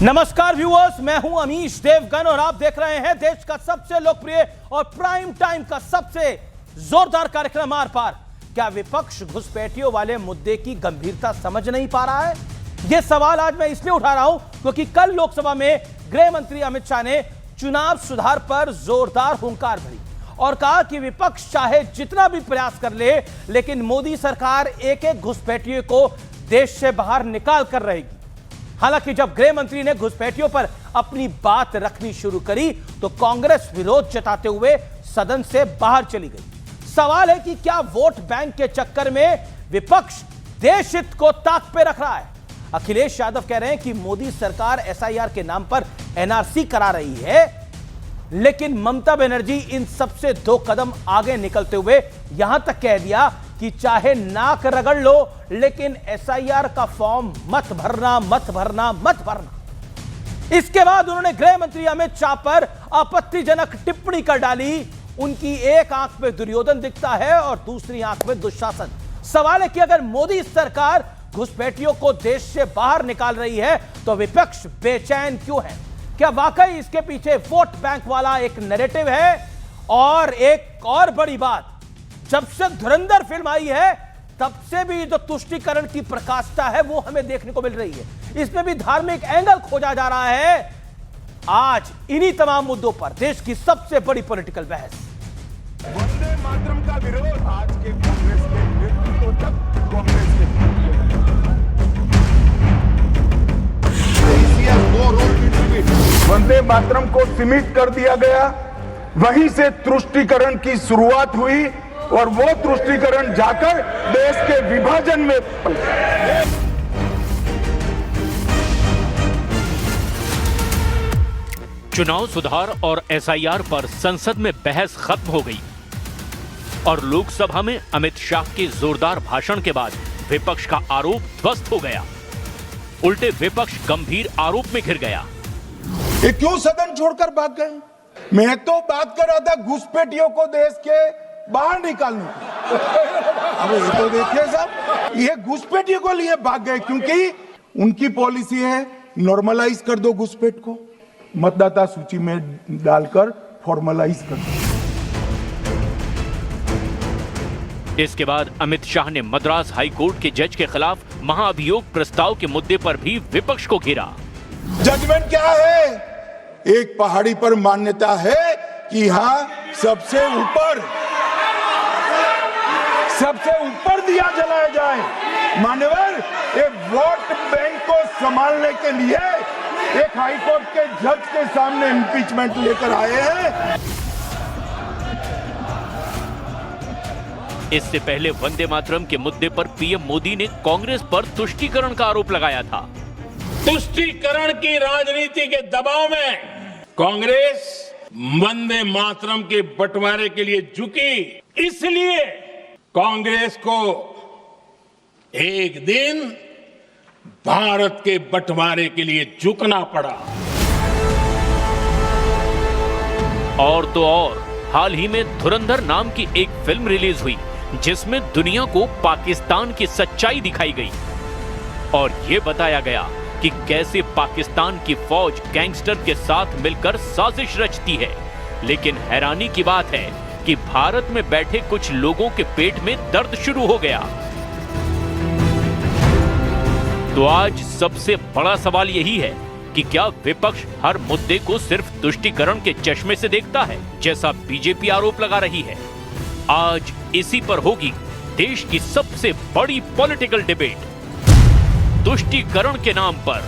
नमस्कार व्यूअर्स, मैं हूं अमीश देवगन और आप देख रहे हैं देश का सबसे लोकप्रिय और प्राइम टाइम का सबसे जोरदार कार्यक्रम आर पार। क्या विपक्ष घुसपैठियों वाले मुद्दे की गंभीरता समझ नहीं पा रहा है? यह सवाल आज मैं इसलिए उठा रहा हूं क्योंकि कल लोकसभा में गृह मंत्री अमित शाह ने चुनाव सुधार पर जोरदार हुंकार भरी और कहा कि विपक्ष चाहे जितना भी प्रयास कर ले, लेकिन मोदी सरकार एक एक घुसपैठियों को देश से बाहर निकाल कर रहेगी। हालांकि जब गृह मंत्री ने घुसपैठियों पर अपनी बात रखनी शुरू करी तो कांग्रेस विरोध जताते हुए सदन से बाहर चली गई। सवाल है कि क्या वोट बैंक के चक्कर में विपक्ष देश हित को ताक पे रख रहा है? अखिलेश यादव कह रहे हैं कि मोदी सरकार एसआईआर के नाम पर एनआरसी करा रही है, लेकिन ममता बनर्जी इन सबसे 2 कदम आगे निकलते हुए यहां तक कह दिया कि चाहे नाक रगड़ लो, लेकिन एसआईआर का फॉर्म मत भरना, मत भरना, मत भरना। इसके बाद उन्होंने गृह मंत्री अमित शाह पर आपत्तिजनक टिप्पणी कर डाली। उनकी एक आंख में दुर्योधन दिखता है और दूसरी आंख में दुशासन। सवाल है कि अगर मोदी सरकार घुसपैठियों को देश से बाहर निकाल रही है तो विपक्ष बेचैन क्यों है? क्या वाकई इसके पीछे वोट बैंक वाला एक नैरेटिव है? और एक और बड़ी बात, जब से धुरंधर फिल्म आई है तब से भी जो तुष्टीकरण की प्रकाष्ठा है वो हमें देखने को मिल रही है। इसमें भी धार्मिक एंगल खोजा जा रहा है। आज इन्हीं तमाम मुद्दों पर देश की सबसे बड़ी पॉलिटिकल बहस। वंदे मातरम का विरोध आज के कांग्रेस के नेतृत्व तक कांग्रेस के वंदे मातरम को सीमित कर दिया गया, वहीं से तुष्टीकरण की शुरुआत हुई और वो तुष्टीकरण जाकर देश के विभाजन में चुनाव सुधार और एसआईआर पर संसद में बहस खत्म हो गई और लोकसभा में अमित शाह के जोरदार भाषण के बाद विपक्ष का आरोप ध्वस्त हो गया। उल्टे विपक्ष गंभीर आरोप में घिर गया। ये क्यों सदन छोड़कर भाग गए? मैं तो बात कर रहा था घुसपैठियों को देश के बाहर निकालने की। अब ये तो देखिए साहब, ये घुसपैठियों को लिए भाग गए क्योंकि उनकी पॉलिसी है नॉर्मलाइज कर दो घुसपैठ को, मतदाता सूची में डालकर फॉर्मलाइज कर दो। इसके बाद अमित शाह ने मद्रास हाई कोर्ट के जज के खिलाफ महाअभियोग प्रस्ताव के मुद्दे पर भी विपक्ष को घेरा। जजमेंट क्या है? एक पहाड़ी पर मान्यता है कि यहां सबसे ऊपर दिया जलाया जाए। मान्यवर, एक वोट बैंक को संभालने के लिए एक हाईकोर्ट के जज के सामने इम्पीचमेंट लेकर आए हैं। इससे पहले वंदे मातरम के मुद्दे पर पीएम मोदी ने कांग्रेस पर तुष्टीकरण का आरोप लगाया था। तुष्टीकरण की राजनीति के दबाव में कांग्रेस वंदे मातरम के बंटवारे के लिए झुकी, इसलिए कांग्रेस को एक दिन भारत के बंटवारे के लिए झुकना पड़ा। और तो और हाल ही में धुरंधर नाम की एक फिल्म रिलीज हुई जिसमें दुनिया को पाकिस्तान की सच्चाई दिखाई गई और यह बताया गया कि कैसे पाकिस्तान की फौज गैंगस्टर के साथ मिलकर साजिश रचती है। लेकिन हैरानी की बात है कि भारत में बैठे कुछ लोगों के पेट में दर्द शुरू हो गया। तो आज सबसे बड़ा सवाल यही है कि क्या विपक्ष हर मुद्दे को सिर्फ तुष्टीकरण के चश्मे से देखता है, जैसा बीजेपी आरोप लगा रही है? आज इसी पर होगी देश की सबसे बड़ी पॉलिटिकल डिबेट, तुष्टीकरण के नाम पर।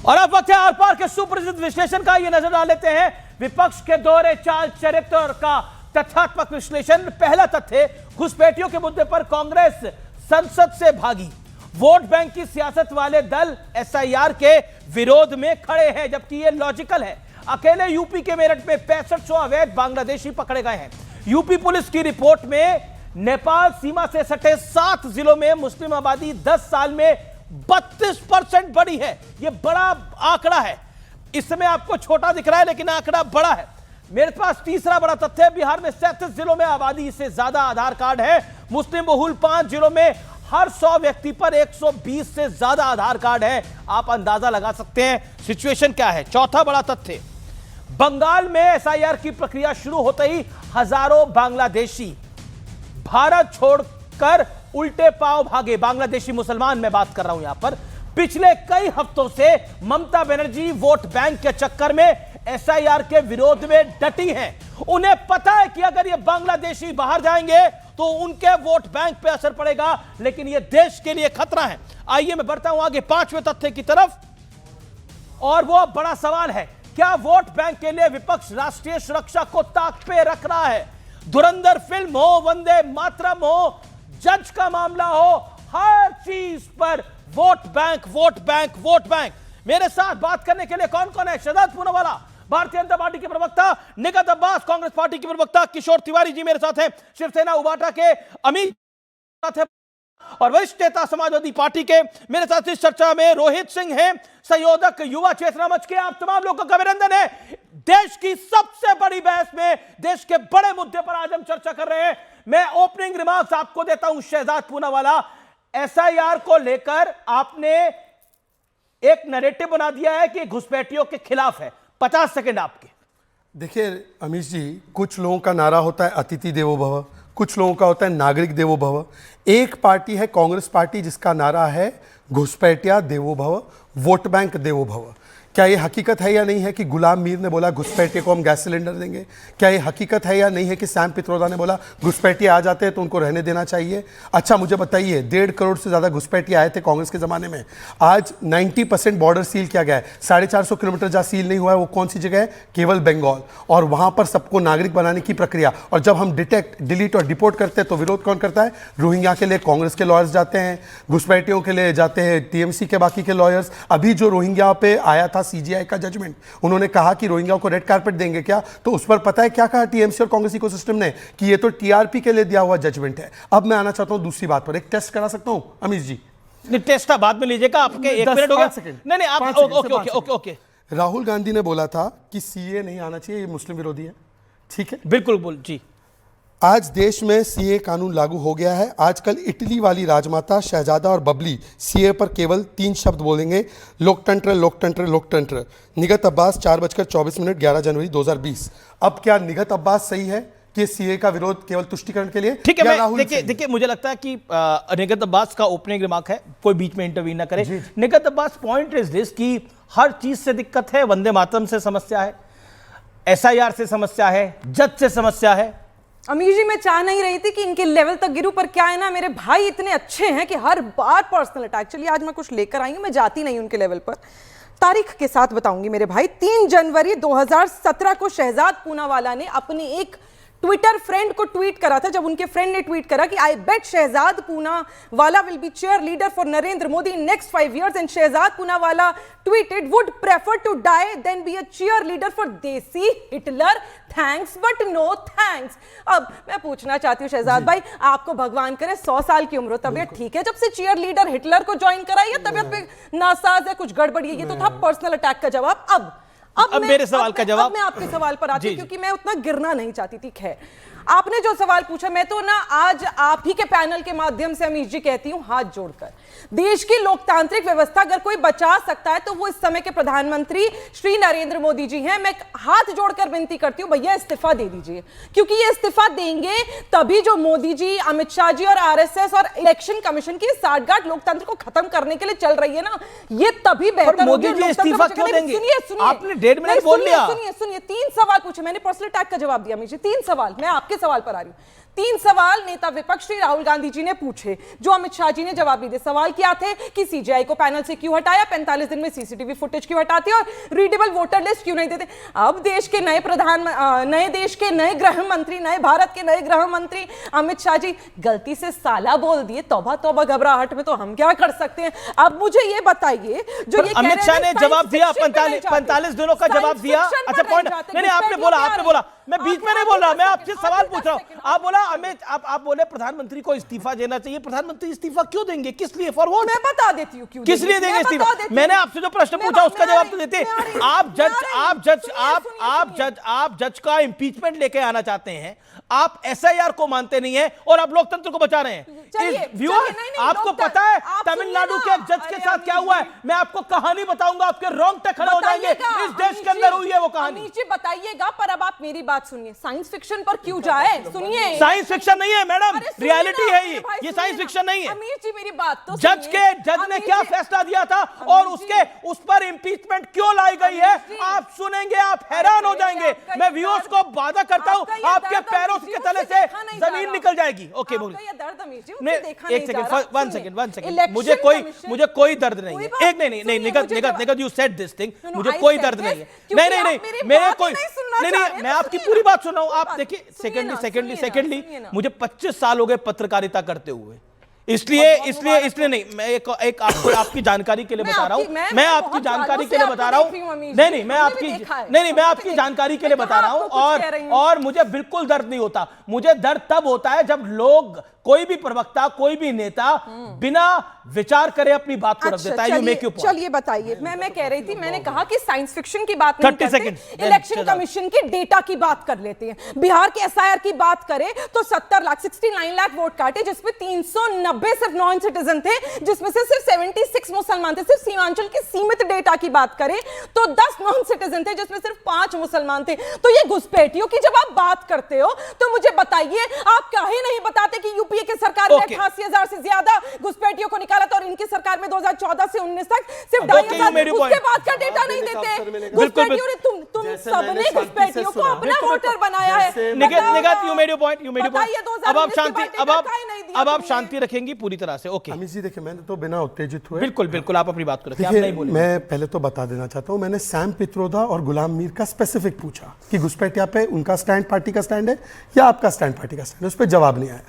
और अब वक्त है आर पार के सुप्रसिद्ध विश्लेषण का। ये नजर डाल लेते हैं विपक्ष के दोहरे चाल चरित्र का तथ्यात्मक विश्लेषण। पहला तथ्य, घुसपैठियों के मुद्दे पर कांग्रेस संसद से भागी। वोट बैंक की सियासत वाले दल एसआईआर के विरोध में खड़े हैं, जबकि यह लॉजिकल है। अकेले यूपी के मेरठ में 6500 अवैध बांग्लादेशी पकड़े गए हैं। यूपी पुलिस की रिपोर्ट में नेपाल सीमा से सटे 7 जिलों में मुस्लिम आबादी 10 साल में 32% बढ़ी है। यह बड़ा आंकड़ा है। इस समय आपको छोटा दिख रहा है, लेकिन आंकड़ा बड़ा है। मेरे पास तीसरा बड़ा तथ्य है, बिहार में 37 जिलों में आबादी से ज्यादा आधार कार्ड है। मुस्लिम बहुल 5 जिलों में हर 100 व्यक्ति पर 120 से ज्यादा आधार कार्ड है। आप अंदाजा लगा सकते हैं सिचुएशन क्या है। चौथा बड़ा तथ्य, बंगाल में एसआईआर की प्रक्रिया शुरू होते ही हजारों बांग्लादेशी भारत छोड़कर उल्टे पांव भागे। बांग्लादेशी मुसलमान मैं बात कर रहा हूं यहां पर। पिछले कई हफ्तों से ममता बनर्जी वोट बैंक के चक्कर में एसआईआर के विरोध में डटी हैं। उन्हें पता है कि अगर ये बांग्लादेशी बाहर जाएंगे तो उनके वोट बैंक पे असर पड़ेगा, लेकिन ये देश के लिए खतरा है। आइए मैं बढ़ता हूं आगे 5वें तथ्य की तरफ, और वो बड़ा सवाल है, क्या वोट बैंक के लिए विपक्ष राष्ट्रीय सुरक्षा को ताक पे रख रहा है? धुरंधर फिल्म हो, वंदे मातरम हो, जज का मामला हो, हर चीज पर vote bank, vote bank, vote bank. मेरे साथ बात करने के लिए कौन कौन है? शहजाद पूनावाला भारतीय जनता पार्टी के प्रवक्ता, निगत अब्बास कांग्रेस पार्टी के प्रवक्ता, किशोर तिवारी जी मेरे साथ हैं, शिवसेना उबाटा के अमित साथ है, और वरिष्ठ नेता समाजवादी पार्टी के मेरे साथ इस चर्चा में रोहित सिंह हैं, संयोजक युवा चेतना मंच के। आप तमाम लोगों का अभिनंदन है। देश की सबसे बड़ी बहस में, देश के बड़े मुद्दे पर आज हम चर्चा कर रहे हैं। मैं ओपनिंग रिमार्क्स आपको देता हूं। शहजाद पूनावाला, एसआईआर को लेकर आपने एक नैरेटिव बना दिया है कि घुसपैठियों के खिलाफ है। 50 सेकंड आपके। देखिए अमीश जी, कुछ लोगों का नारा होता है अतिथि देवो भव, कुछ लोगों का होता है नागरिक देवो भव। एक पार्टी है कांग्रेस पार्टी जिसका नारा है घुसपैठिया देवो भव, वोट बैंक देवो भव। क्या ये हकीकत है या नहीं है कि गुलाम मीर ने बोला घुसपैठिए को हम गैस सिलेंडर देंगे? क्या ये हकीकत है या नहीं है कि सैम पित्रोदा ने बोला घुसपैठिए आ जाते हैं तो उनको रहने देना चाहिए? अच्छा मुझे बताइए, 1.5 करोड़ से ज़्यादा घुसपैठिए आए थे कांग्रेस के ज़माने में। आज 90% बॉर्डर सील किया गया है। 450 किलोमीटर जहाँ सील नहीं हुआ है वो कौन सी जगह है? केवल बंगाल। और वहाँ पर सबको नागरिक बनाने की प्रक्रिया। और जब हम डिटेक्ट, डिलीट और डिपोर्ट करते हैं तो विरोध कौन करता है? रोहिंग्या के लिए कांग्रेस के लॉयर्स जाते हैं, घुसपैठियों के लिए जाते हैं टीएमसी के बाकी के लॉयर्स। अभी जो रोहिंग्या पे आया था सीजीआई का जजमेंट, उन्होंने कहा कि रोहिंग्या को रेड कारपेट देंगे क्या? तो उस पर पता है क्या कहा टीएमसी और कांग्रेस इकोसिस्टम ने? कि ये तो टीआरपी के लिए दिया हुआ जजमेंट है। अब मैं आना चाहता हूं दूसरी बात पर। एक टेस्ट करा सकता हूं अमीश जी? नहीं, टेस्ट आप बाद में लीजिएगा, आपके 1 मिनट हो गया। नहीं आप ओके। राहुल गांधी ने बोला था कि सीए नहीं आना चाहिए, ये मुस्लिम विरोधी है, ठीक है? बिल्कुल बोल जी। आज देश में सीए कानून लागू हो गया है। आजकल इटली वाली राजमाता शहजादा और बबली सीए पर केवल 3 शब्द बोलेंगे, लोकतंत्र लोकतंत्र लोकतंत्र। निगत अब्बास 4:24 11 जनवरी 2020। अब क्या निगत अब्बास सही है कि सीए का विरोध केवल तुष्टिकरण के लिए? ठीक है, देखिए मुझे लगता है कि निगत अब्बास का ओपनिंग रिमार्क है, कोई बीच में इंटरवीन ना करे। निगत अब्बास, पॉइंट इज दिस कि हर चीज से दिक्कत है। वंदे मातरम से समस्या है, एसआईआर से समस्या है, जज से समस्या है। अमीर जी, मैं चाह नहीं रही थी कि इनके लेवल तक गिरूं, पर क्या है ना, मेरे भाई इतने अच्छे हैं कि हर बार पर्सनल अटैक। चलिए आज मैं कुछ लेकर आई हूं, मैं जाती नहीं उनके लेवल पर। तारीख के साथ बताऊंगी मेरे भाई। 3 जनवरी 2017 को शहजाद पूनावाला ने अपने एक ट्विटर फ्रेंड को ट्वीट करा था, जब उनके फ्रेंड ने ट्वीट करा कि I bet Shehzad Poonawalla will be cheerleader for Narendra Modi in next 5 years, and Shehzad Poonawalla tweeted would prefer to die than be a cheerleader for desi Hitler, thanks but no thanks. अब मैं पूछना चाहती हूँ शहजाद भाई, आपको भगवान करे 100 साल की उम्र हो, तबियत ठीक है जब से चेयर लीडर हिटलर को ज्वाइन करा, या तबियत पे नासाज है, कुछ गड़बड़ी है? ये तो था पर्सनल अटैक का जवाब। अब मेरे सवाल का जवाब। मैं आपके सवाल पर आती हूं क्योंकि मैं उतना गिरना नहीं चाहती थी। खैर, आपने जो सवाल पूछा, मैं तो ना आज आप ही के पैनल के माध्यम से अमीश जी कहती हूं, हाथ जोड़कर, देश की लोकतांत्रिक व्यवस्था अगर कोई बचा सकता है तो वो इस समय के प्रधानमंत्री श्री नरेंद्र मोदी जी हैं। मैं हाथ जोड़कर विनती करती हूं, भैया इस्तीफा दे दीजिए, क्योंकि ये इस्तीफा देंगे तभी जो मोदी जी, अमित शाह जी और आरएसएस और इलेक्शन कमीशन की साठगांठ लोकतंत्र को खत्म करने के लिए चल रही है ना, ये तभी बेहतर होगी। मोदी जी इस्तीफा क्यों देंगे? सुनिए, आपने 1.5 मिनट बोल लिया। सुनिए 3 सवाल पूछे मैंने, पर्सनल अटैक का जवाब दिया। मुझे 3 सवाल, मैं आपके सवाल पर आ रही हूं। 3 सवाल नेता विपक्ष श्री राहुल गांधी जी ने पूछे, जो अमित शाह जी ने जवाब नहीं दिए। सवाल क्या थे कि सीजीआई को पैनल से क्यों हटाया, 45 दिन में सीसीटीवी फुटेज क्यों हटाते और रीडेबल वोटर लिस्ट क्यों नहीं देते। अब देश के नए देश के नए गृह मंत्री, नए भारत के नए गृह मंत्री अमित शाह जी गलती से साला बोल दिए, तौबा तौबा, घबराहट में तो हम क्या कर सकते हैं। अब मुझे ये बताइए, जो ये अमित शाह ने जवाब दिया, 45 दिनों का जवाब दिया। अच्छा पॉइंट, नहीं आपने बोला, मैं बीच में नहीं बोल रहा, मैं आपसे सवाल पूछ रहा हूं। आप बोला अमित, आप बोले प्रधानमंत्री को इस्तीफा देना चाहिए। प्रधानमंत्री इस्तीफा क्यों देंगे, किस लिए? For what? मैं बता देती हूं क्यों, किस लिए देंगे इस्तीफा। मैंने आपसे जो प्रश्न पूछा उसका जवाब तो देते। आप जज का इंपीचमेंट लेके आना चाहते हैं, आप एसआईआर को मानते नहीं है और आप लोकतंत्र को बचा रहे हैं। व्यूअर, आपको पता है तमिलनाडु के एक जज के साथ क्या हुआ है? मैं आपको कहानी बताऊंगा, आपके रोंगटे खड़े हो जाएंगे। इस देश के अंदर हुई है वो कहानी। नीचे बताइएगा, पर अब आप मेरी बात सुनिए। साइंस फिक्शन पर क्यों जाए? सुनिए, साइंस फिक्शन नहीं है मैडम, रियलिटी है ये साइंस फिक्शन नहीं है। अमीर जी मेरी बात तो जज ने क्या फैसला दिया था और उस पर इंपीचमेंट क्यों लाई गई है, आप सुनेंगे, आप हैरान हो जाएंगे। मैं व्यूअर्स को वादा करता हूं, आपके पैरों के तले से जमीन निकल जाएगी। ओके बोलिए। एक सेकंड, वन सेकंड। मुझे कोई दर्द नहीं है। एक नहीं, निगत यू सेड दिस थिंग, मुझे कोई दर्द नहीं है। नहीं, मेरे कोई नहीं, मैं आपकी पूरी बात सुन रहा हूं। आप देखिए, सेकेंडली मुझे 25 साल हो गए पत्रकारिता करते हुए, इसलिए नहीं, मैं एक आपको आपकी जानकारी के लिए बता रहा हूं। मैं आपकी जानकारी के लिए बता रहा हूं। नहीं, मैं आपकी जानकारी के लिए बता रहा हूं। और मुझे बिल्कुल दर्द नहीं होता। मुझे दर्द तब होता है जब लोग, कोई भी प्रवक्ता, कोई भी नेता बिना विचार करे अपनी बात को रख देता है। चलिए बताइए। मैं कह रही थी, मैंने कहा कि साइंस फिक्शन की बात नहीं करते, इलेक्शन कमीशन के डेटा की बात कर लेते हैं। बिहार के एसआईआर की बात करें तो 69 लाख वोट काटे, जिसमें 390 सिर्फ नॉन सिटीजन थे, जिसमें से सिर्फ 76 मुसलमान थे। सिर्फ सीमांचल के सीमित डेटा की बात करें तो 10 नॉन सिटीजन थे, जिसमें सिर्फ 5 मुसलमान थे। तो ये घुसपैठियों की जब आप बात करते हो तो मुझे बताइए, आप काहे नहीं बताते कि यूपीए की सरकार ने 88,000 से ज्यादा घुसपैठियों को निकाला था और इनकी सरकार में 2014 से 19 तक सिर्फ 2,500, उसके बाद का डेटा नहीं देते। घुसपैठियों ने तुम सबने घुसपैठियों को अपना वोटर बनाया है। निगत, यू मेड योर पॉइंट। अब आप शांति रखेंगी पूरी तरह से। ओके अमित जी, देखिए, मैंने तो बिना उत्तेजित हुए, बिल्कुल आप अपनी बात करें, आप नहीं बोलिए। मैं पहले तो बता देना चाहता हूं, मैंने सैम पित्रोदा और गुलाम मीर का स्पेसिफिक पूछा कि घुसपैठिया पे उनका स्टैंड पार्टी का स्टैंड है या आपका स्टैंड पार्टी का स्टैंड है। उस पर जवाब नहीं आया।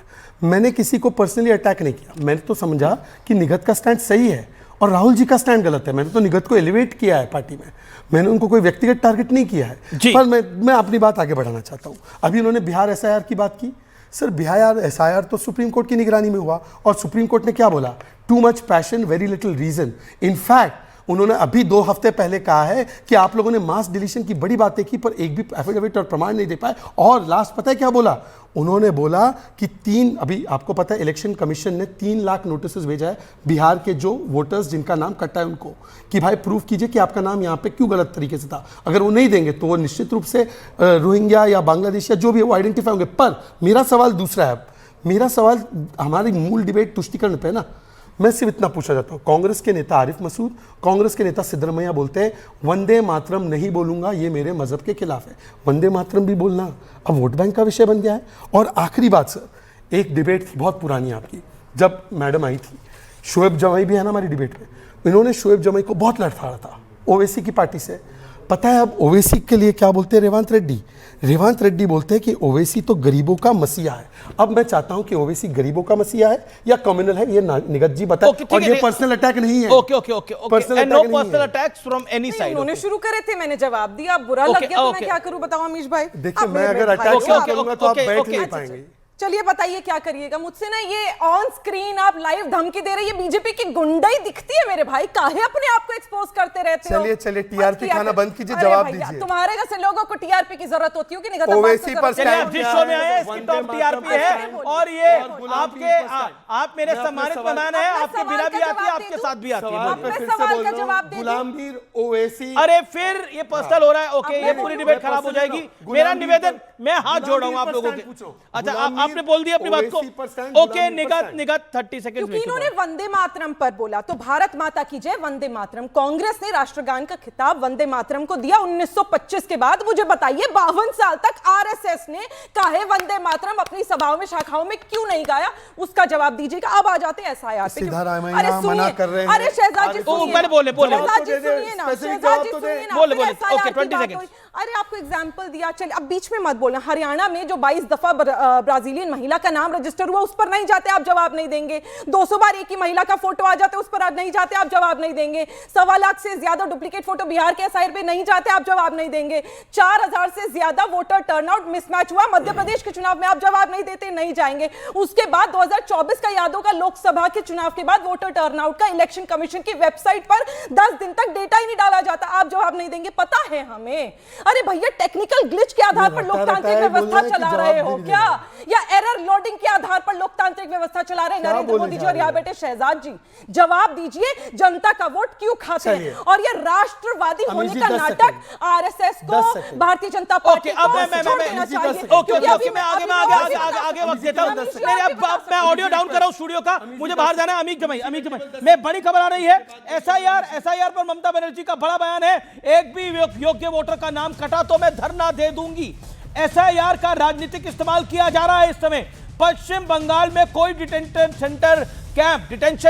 मैंने किसी को पर्सनली अटैक नहीं किया। मैंने तो समझा कि निगत का स्टैंड सही है और राहुल जी का स्टैंड गलत है। मैंने तो निगत को एलिवेट किया है पार्टी में, मैंने उनको कोई व्यक्तिगत टारगेट नहीं किया है। पर मैं अपनी बात आगे बढ़ाना चाहता हूं। अभी उन्होंने बिहार एसआईआर की बात की। सर, बिहार एसआईआर तो सुप्रीम कोर्ट की निगरानी में हुआ और सुप्रीम कोर्ट ने क्या बोला? Too much passion, very little reason. In fact उन्होंने अभी 2 हफ्ते पहले कहा है कि आप लोगों ने मास डिलीशन की बड़ी बातें की पर एक भी एफिडेविट और प्रमाण नहीं दे पाए। और लास्ट पता है क्या बोला? उन्होंने बोला कि अभी आपको पता है इलेक्शन कमीशन ने 3 लाख नोटिस भेजा है बिहार के जो वोटर्स जिनका नाम कटा है उनको, कि भाई प्रूफ कीजिए कि आपका नाम यहाँ पे क्यों गलत तरीके से था। अगर वो नहीं देंगे तो वो निश्चित रूप से रोहिंग्या या बांग्लादेश या जो भी वो आइडेंटिफाई होंगे। पर मेरा सवाल दूसरा है। मेरा सवाल हमारी मूल डिबेट तुष्टिकरण पे है ना। मैं सिर्फ इतना पूछना चाहता हूँ, कांग्रेस के नेता आरिफ मसूद, कांग्रेस के नेता सिद्धरमैया बोलते हैं वंदे मातरम नहीं बोलूंगा, ये मेरे मजहब के खिलाफ है। वंदे मातरम भी बोलना अब वोट बैंक का विषय बन गया है। और आखिरी बात सर, एक डिबेट थी बहुत पुरानी आपकी, जब मैडम आई थी, शोएब जमाई भी है ना हमारी डिबेट में, इन्होंने शोएब जमाई को बहुत लड़खड़ाया था ओवैसी की पार्टी से। पता है अब ओवैसी के लिए क्या बोलते हैं रेवंत रेड्डी? रेवंत रेड्डी बोलते हैं कि ओवैसी तो गरीबों का मसीहा है। अब मैं चाहता हूं कि ओवैसी गरीबों का मसीहा है या कम्युनल है, ये निगत जी बताएं। और ये पर्सनल अटैक नहीं है। Personal attacks from any side. उन्होंने शुरू करे थे, मैंने जवाब दिया। बुरा लग गया तो मैं क्या करूं बताओ अमीश भाई? देखिए, मैं अगर अटैक करूंगा तो आप बैठ नहीं पाएंगे। चलिए बताइए क्या करिएगा मुझसे ना। ये ऑन स्क्रीन आप लाइव धमकी दे रही है, बीजेपी की गुंडाई दिखती है मेरे भाई। काहे अपने आप को एक्सपोज करते रहते हो? चलिए टीआरपी खाना बंद कीजिए, जवाब दीजिए। तुम्हारे जैसे लोगों को टीआरपी की जरूरत होती होगी। ओवैसी पर शो में आए, इसकी टॉप टीआरपी है और ये आप मेरे सम्मानित मेहमान हैं, आपके बिना भी आती है, आपके साथ भी आती है। सवाल का जवाब दे। गुलाम मीर, ओवैसी। अरे फिर ये पर्सनल हो रहा है। ओके, ये पूरी डिबेट खराब हो जाएगी। मेरा निवेदन, मैं हाथ जोड़ रहा हूं आप लोगों के। अच्छा, आपने बोल दिया अपनी बात को। Okay, निगत 30 second. क्योंकि इन्होंने वंदे मातरम पर बोला तो भारत माता की जय, वंदे मातरम। कांग्रेस ने राष्ट्रगान का खिताब वंदे मातरम को दिया 1925 के बाद। मुझे बताइए 52 साल तक आरएसएस ने काहे वंदे मातरम अपनी सभाओं में, शाखाओं में क्यों नहीं गाया? उसका जवाब दीजिएगा। अब आ जाते हैं एसआईआर पे। मना कर रहे हैं। अरे शहजाद जी सुनिए, बोले शहजाद जी सुनिए ना, शहजाद जी सुनिए ना। बोले। Okay, 20 second. अरे आपको एग्जाम्पल दिया, चलिए अब बीच में मत बोलना। हरियाणा में जो 22 दफा ब्राजीलियन एलियन महिला का नाम रजिस्टर हुआ, उस पर नहीं जाते, आप जवाब नहीं देंगे। 200 बार एक ही महिला का फोटो आ जाता है, उस पर आप नहीं जाते, आप जवाब नहीं देंगे। 1.25 लाख से ज्यादा डुप्लीकेट फोटो बिहार के एसआईआर पे नहीं जाते, आप जवाब नहीं देंगे। 4000 से ज्यादा वोटर टर्नआउट मिसमैच हुआ मध्य प्रदेश के चुनाव में, आप जवाब नहीं देते, नहीं जाएंगे। उसके बाद 2024 का यादों का लोकसभा के चुनाव के बाद वोटर टर्नआउट का इलेक्शन कमीशन की वेबसाइट पर 10 दिन तक डेटा ही नहीं डाला जाता, आप जवाब नहीं देंगे। पता है हमें। अरे भैया, टेक्निकल ग्लिच के आधार पर लोकतांत्रिक व्यवस्था चला रहे हो क्या, या एरर लोडिंग के आधार पर लोकतांत्रिक व्यवस्था चला रहे हैं नरेंद्र मोदी जी और यहाँ बेटे शहजाद जी? जवाब दीजिए, जनता का वोट क्यों खाते हैं? और ये राष्ट्रवादी होने का नाटक आरएसएस को, भारतीय जनता पार्टी को छोड़ देना चाहिए। आगे वक्त देता हूं। मैं ऑडियो डाउन कर रहा हूं स्टूडियो का, मुझे बाहर जाना है। अमीक जमाई मैं बड़ी खबर आ रही है, एसआईआर पर ममता बनर्जी का बड़ा बयान है, एक भी योग्य वोटर का नाम कटा तो मैं धरना दे दूंगी। एसआईआर का राजनीतिक इस्तेमाल किया जा रहा है इस समय। पश्चिम बंगाल में कोई डिटेंशन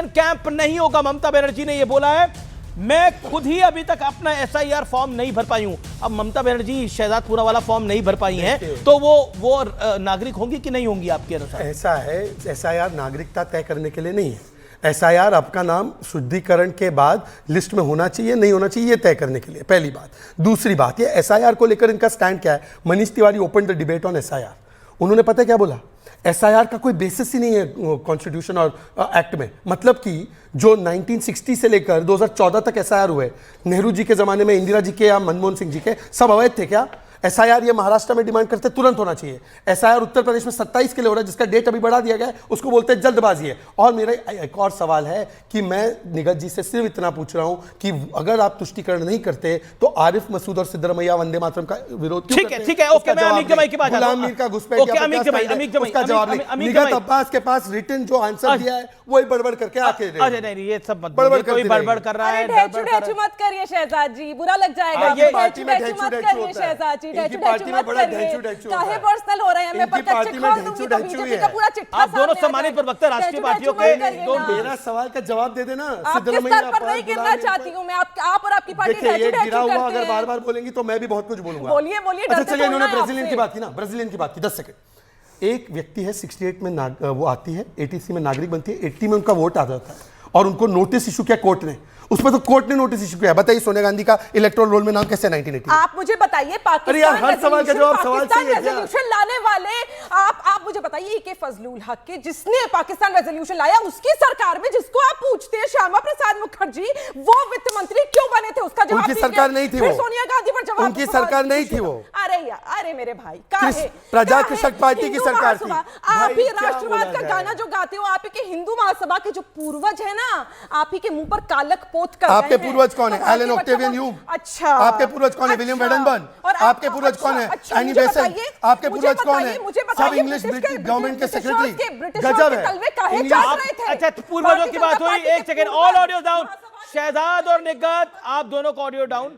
कैंप नहीं होगा, ममता बनर्जी ने यह बोला है। मैं खुद ही अभी तक अपना एसआईआर फॉर्म नहीं भर पाई हूं। अब ममता बनर्जी शहजादपुरा वाला फॉर्म नहीं भर पाई हैं, तो वो नागरिक होंगी कि नहीं होंगी आपके अनुसार? ऐसा है, एसआईआर नागरिकता तय करने के लिए नहीं है। एसआईआर आपका नाम शुद्धिकरण के बाद लिस्ट में होना चाहिए नहीं होना चाहिए, ये तय करने के लिए, पहली बात। दूसरी बात, ये एसआईआर को लेकर इनका स्टैंड क्या है? Manish Tiwari open the debate on SIR. उन्होंने पता क्या बोला? एसआईआर का कोई बेसिस ही नहीं है कॉन्स्टिट्यूशन और एक्ट में। मतलब कि जो 1960 से लेकर 2014 तक एसआईआर हुए, नेहरू जी के जमाने में, इंदिरा जी के या मनमोहन सिंह जी के, सब अवैध थे क्या? एसआईआर ये महाराष्ट्र में डिमांड करते तुरंत होना चाहिए। एसआईआर उत्तर प्रदेश में 27 के लिए हो रहा है, जिसका डेट अभी बढ़ा दिया गया है, उसको बोलते हैं जल्दबाजी है। और मेरा एक और सवाल है कि मैं निगत जी से सिर्फ इतना पूछ रहा हूं कि अगर आप तुष्टिकरण नहीं करते तो आरिफ मसूद और सिद्धरमैया वंदे मातरम का विरोध क्यों करते हैं? ठीक है, ओके, मैं अमीक जमाई की बात करता हूं। गुलाम मीर का घुसपैठ उसका जवाब नहीं। निगत अब्बास के पास रिटन जो आंसर दिया है वही बड़बड़ करके आके अरे नहीं, ये सब बड़बड़ कर रहा है। मत करिए शहजाद जी, बुरा लग जाएगा। ये पार्टी में शहजाद जी, काहे पर्सनल हो रहे हैं? मैं पार्टी में ढेंचू ढेंचू का पूरा चिट्ठा आप दोनों सम्मानित प्रवक्ता राष्ट्रीय पार्टियों के, तो मेरा सवाल का जवाब दे देना। आपके स्तर पर नहीं गिरना चाहती हूँ मैं, आप और आपकी पार्टी देखिए, ये गिरा हुआ अगर बार बार बोलेंगी तो मैं भी बहुत कुछ बोलूंगा। बोलिए। अच्छा चलिए, इन्होंने ब्राजीलियन की बात की ना, ब्राजीलियन की बात की, 10 सेकंड। एक व्यक्ति है 68 में वो आती है, 80 में नागरिक बनती है, 80 में उनका वोट आ जाता है और उनको नोटिस इशू किया कोर्ट ने। उसमें तो कोर्ट ने नोटिस इशू किया। बताइए सोनिया गांधी का इलेक्टोरल रोल में नाम कैसे 1980? आप मुझे बताइए, पाकिस्तान हर सवाल का जवाब सवाल से रेजोल्यूशन लाने वाले आप मुझे बताइए के फजलुल हक के, जिसने पाकिस्तान रेजोल्यूशन लाया, उसकी सरकार में जिसको आप पूछते हैं श्यामा प्रसाद मुखर्जी, वो वित्त मंत्री क्यों बने थे? उसका जवाब उनकी सरकार नहीं थी वो। सोनिया गांधी पर जवाब, उनकी सरकार नहीं थी वो। अरे मेरे भाई, प्रजा कृषक पार्टी की सरकार थी। आप ही राष्ट्रवाद का गाना जो गाते हो, आप ही के हिंदू महासभा के जो पूर्वज है ना, आप ही के मुंह पर कालक पोत कर आपके पूर्वज कौन है? Allan Octavian Hume. अच्छा, आपके पूर्वज कौन है? William Wedderburn. आपके पूर्वज कौन है? Annie Besant. आपके पूर्वज कौन है? सब इंग्लिश ब्रिटिश गवर्नमेंट के सेक्रेटरी। गजब है। अच्छा, पूर्वजों की बात हुई, एक second, all audio down. Shahzad और निगत, आप दोनों को ऑडियो डाउन।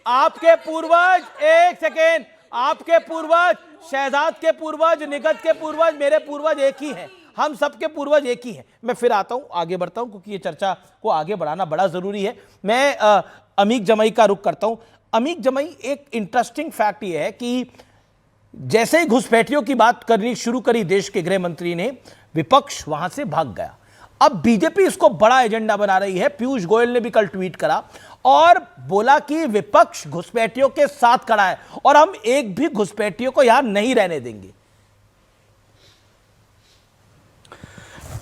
आपके पूर्वज, एक सेकेंड, आपके पूर्वज, शहजाद के पूर्वज, निगत के पूर्वज, मेरे पूर्वज एक ही हैं। हम सबके पूर्वज एक ही हैं। मैं फिर आता हूं, आगे बढ़ता हूं, क्योंकि ये चर्चा को आगे बढ़ाना बड़ा जरूरी है। मैं अमीक जमाई का रुख करता हूं। अमीक जमाई, एक इंटरेस्टिंग फैक्ट ये है कि जैसे ही घुसपैठियों की बात करनी शुरू करी देश के गृह मंत्री ने, विपक्ष वहां से भाग गया। अब बीजेपी इसको बड़ा एजेंडा बना रही है। पीयूष गोयल ने भी कल ट्वीट करा और बोला कि विपक्ष घुसपैठियों के साथ खड़ा है और हम एक भी घुसपैठियों को यहां नहीं रहने देंगे।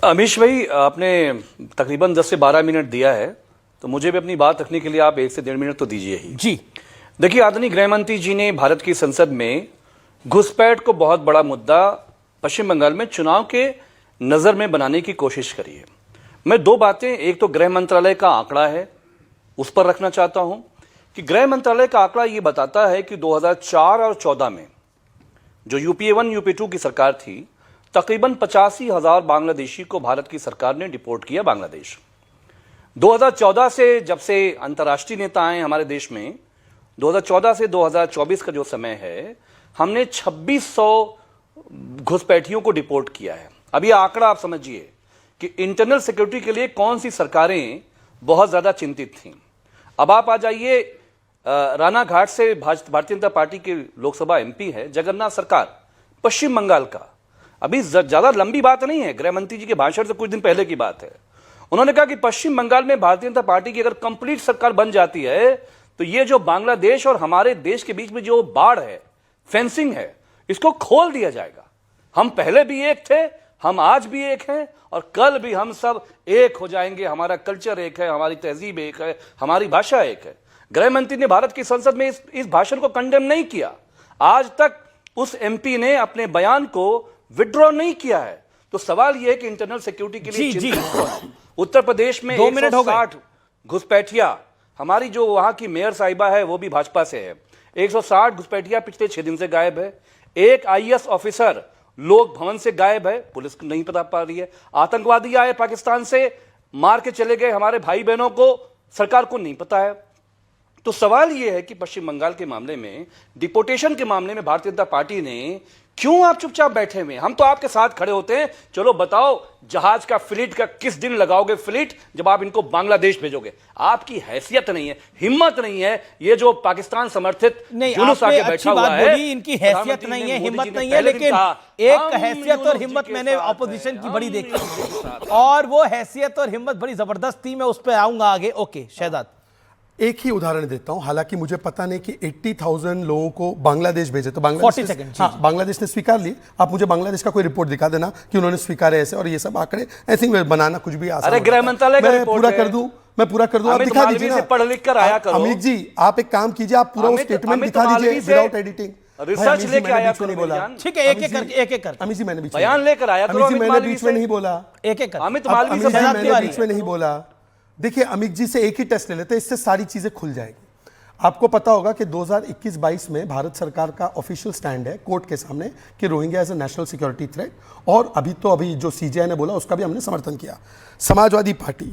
अमीश भाई, आपने तकरीबन 10 से 12 मिनट दिया है, तो मुझे भी अपनी बात रखने के लिए आप 1 से 1.5 मिनट तो दीजिए ही। जी देखिए, आदरणीय गृह मंत्री जी ने भारत की संसद में घुसपैठ को बहुत बड़ा मुद्दा पश्चिम बंगाल में चुनाव के नजर में बनाने की कोशिश करी है। मैं 2 बातें, एक तो गृह मंत्रालय का आंकड़ा है, उस पर रखना चाहता हूं कि गृह मंत्रालय का आंकड़ा यह बताता है कि 2004 और 14 में जो यूपीए 1 यूपीए 2 की सरकार थी, तकरीबन 85,000 बांग्लादेशी को भारत की सरकार ने डिपोर्ट किया बांग्लादेश। 2014 से, जब से अंतर्राष्ट्रीय नेता आए हमारे देश में, 2014 से 2024 का जो समय है, हमने 2600 घुसपैठियों को डिपोर्ट किया है। अब ये आंकड़ा आप समझिए कि इंटरनल सिक्योरिटी के लिए कौन सी सरकारें बहुत ज्यादा चिंतित थीं। अब आप आ जाइए, रानाघाट से भारतीय जनता पार्टी के लोकसभा एमपी है जगन्नाथ सरकार, पश्चिम बंगाल का। अभी ज्यादा लंबी बात नहीं है, गृह मंत्री जी के भाषण से कुछ दिन पहले की बात है। उन्होंने कहा कि पश्चिम बंगाल में भारतीय जनता पार्टी की अगर कंप्लीट सरकार बन जाती है तो ये जो बांग्लादेश और हमारे देश के बीच में जो बाड़ है, फेंसिंग है, इसको खोल दिया जाएगा। हम पहले भी एक थे, हम आज भी एक हैं और कल भी हम सब एक हो जाएंगे। हमारा कल्चर एक है, हमारी तहजीब एक है, हमारी भाषा एक है। गृह मंत्री ने भारत की संसद में इस भाषण को कंडेम नहीं किया। आज तक उस एमपी ने अपने बयान को विड्रॉ नहीं किया है। तो सवाल यह है कि इंटरनल सिक्योरिटी के लिए चिंतित उत्तर प्रदेश में 160 घुसपैठिया, हमारी जो वहां की मेयर साहिबा है वो भी भाजपा से है, 160 घुसपैठिया पिछले 6 दिन से गायब है। एक आईएएस ऑफिसर लोक भवन से गायब है, पुलिस को नहीं पता पा रही है। आतंकवादी आए पाकिस्तान से, मार के चले गए हमारे भाई बहनों को, सरकार को नहीं पता है। तो सवाल यह है कि पश्चिम बंगाल के मामले में, डिपोटेशन के मामले में भारतीय जनता पार्टी ने क्यों आप चुपचाप बैठे हुए? हम तो आपके साथ खड़े होते हैं। चलो बताओ, जहाज का फ्लीट का किस दिन लगाओगे फ्लीट, जब आप इनको बांग्लादेश भेजोगे? आपकी हैसियत नहीं है, हिम्मत नहीं है। ये जो पाकिस्तान समर्थित जुलूस आके बैठा हुआ है, इनकी हैसियत नहीं है, हिम्मत नहीं है, लेकिन एक हैसियत और हिम्मत मैंने ऑपोजिशन की बड़ी देखी और वो हैसियत और हिम्मत बड़ी जबरदस्त थी। मैं उस पर आऊंगा आगे। ओके शहजाद, एक ही उदाहरण देता हूं, हालांकि मुझे पता नहीं कि 80,000 लोगों को बांग्लादेश भेजे तो बांग्लादेश ने स्वीकार ली। आप मुझे बांग्लादेश का कोई रिपोर्ट दिखा देना कि उन्होंने स्वीकारे ऐसे, और ये सब आंकड़े ऐसे बनाना कुछ भी आसान। अरे गृह मंत्रालय का रिपोर्ट पूरा कर दूं, मैं पूरा कर दूं, आप दिखा दीजिए ना, पढ़ लिख कर आया करो। अमित जी आप एक काम कीजिए, आप पूरा स्टेटमेंट दिखा दीजिए विदाउट एडिटिंग। रिसर्च लेके आया करो, नहीं बोला। ठीक है, एक एक करके, एक एक करके। अमित जी मैंने बीच बयान लेकर आया करो। मैंने बीच में नहीं बोला, एक एक करके। अमित मालवीय से मैंने बीच में नहीं बोला। देखिए अमित जी से एक ही टेस्ट ले लेते हैं, इससे सारी चीजें खुल जाएगी। आपको पता होगा कि 2021-22 में भारत सरकार का ऑफिशियल स्टैंड है कोर्ट के सामने कि Rohingya as a national security threat, और अभी जो सीजेआई ने बोला उसका भी हमने समर्थन किया। समाजवादी पार्टी,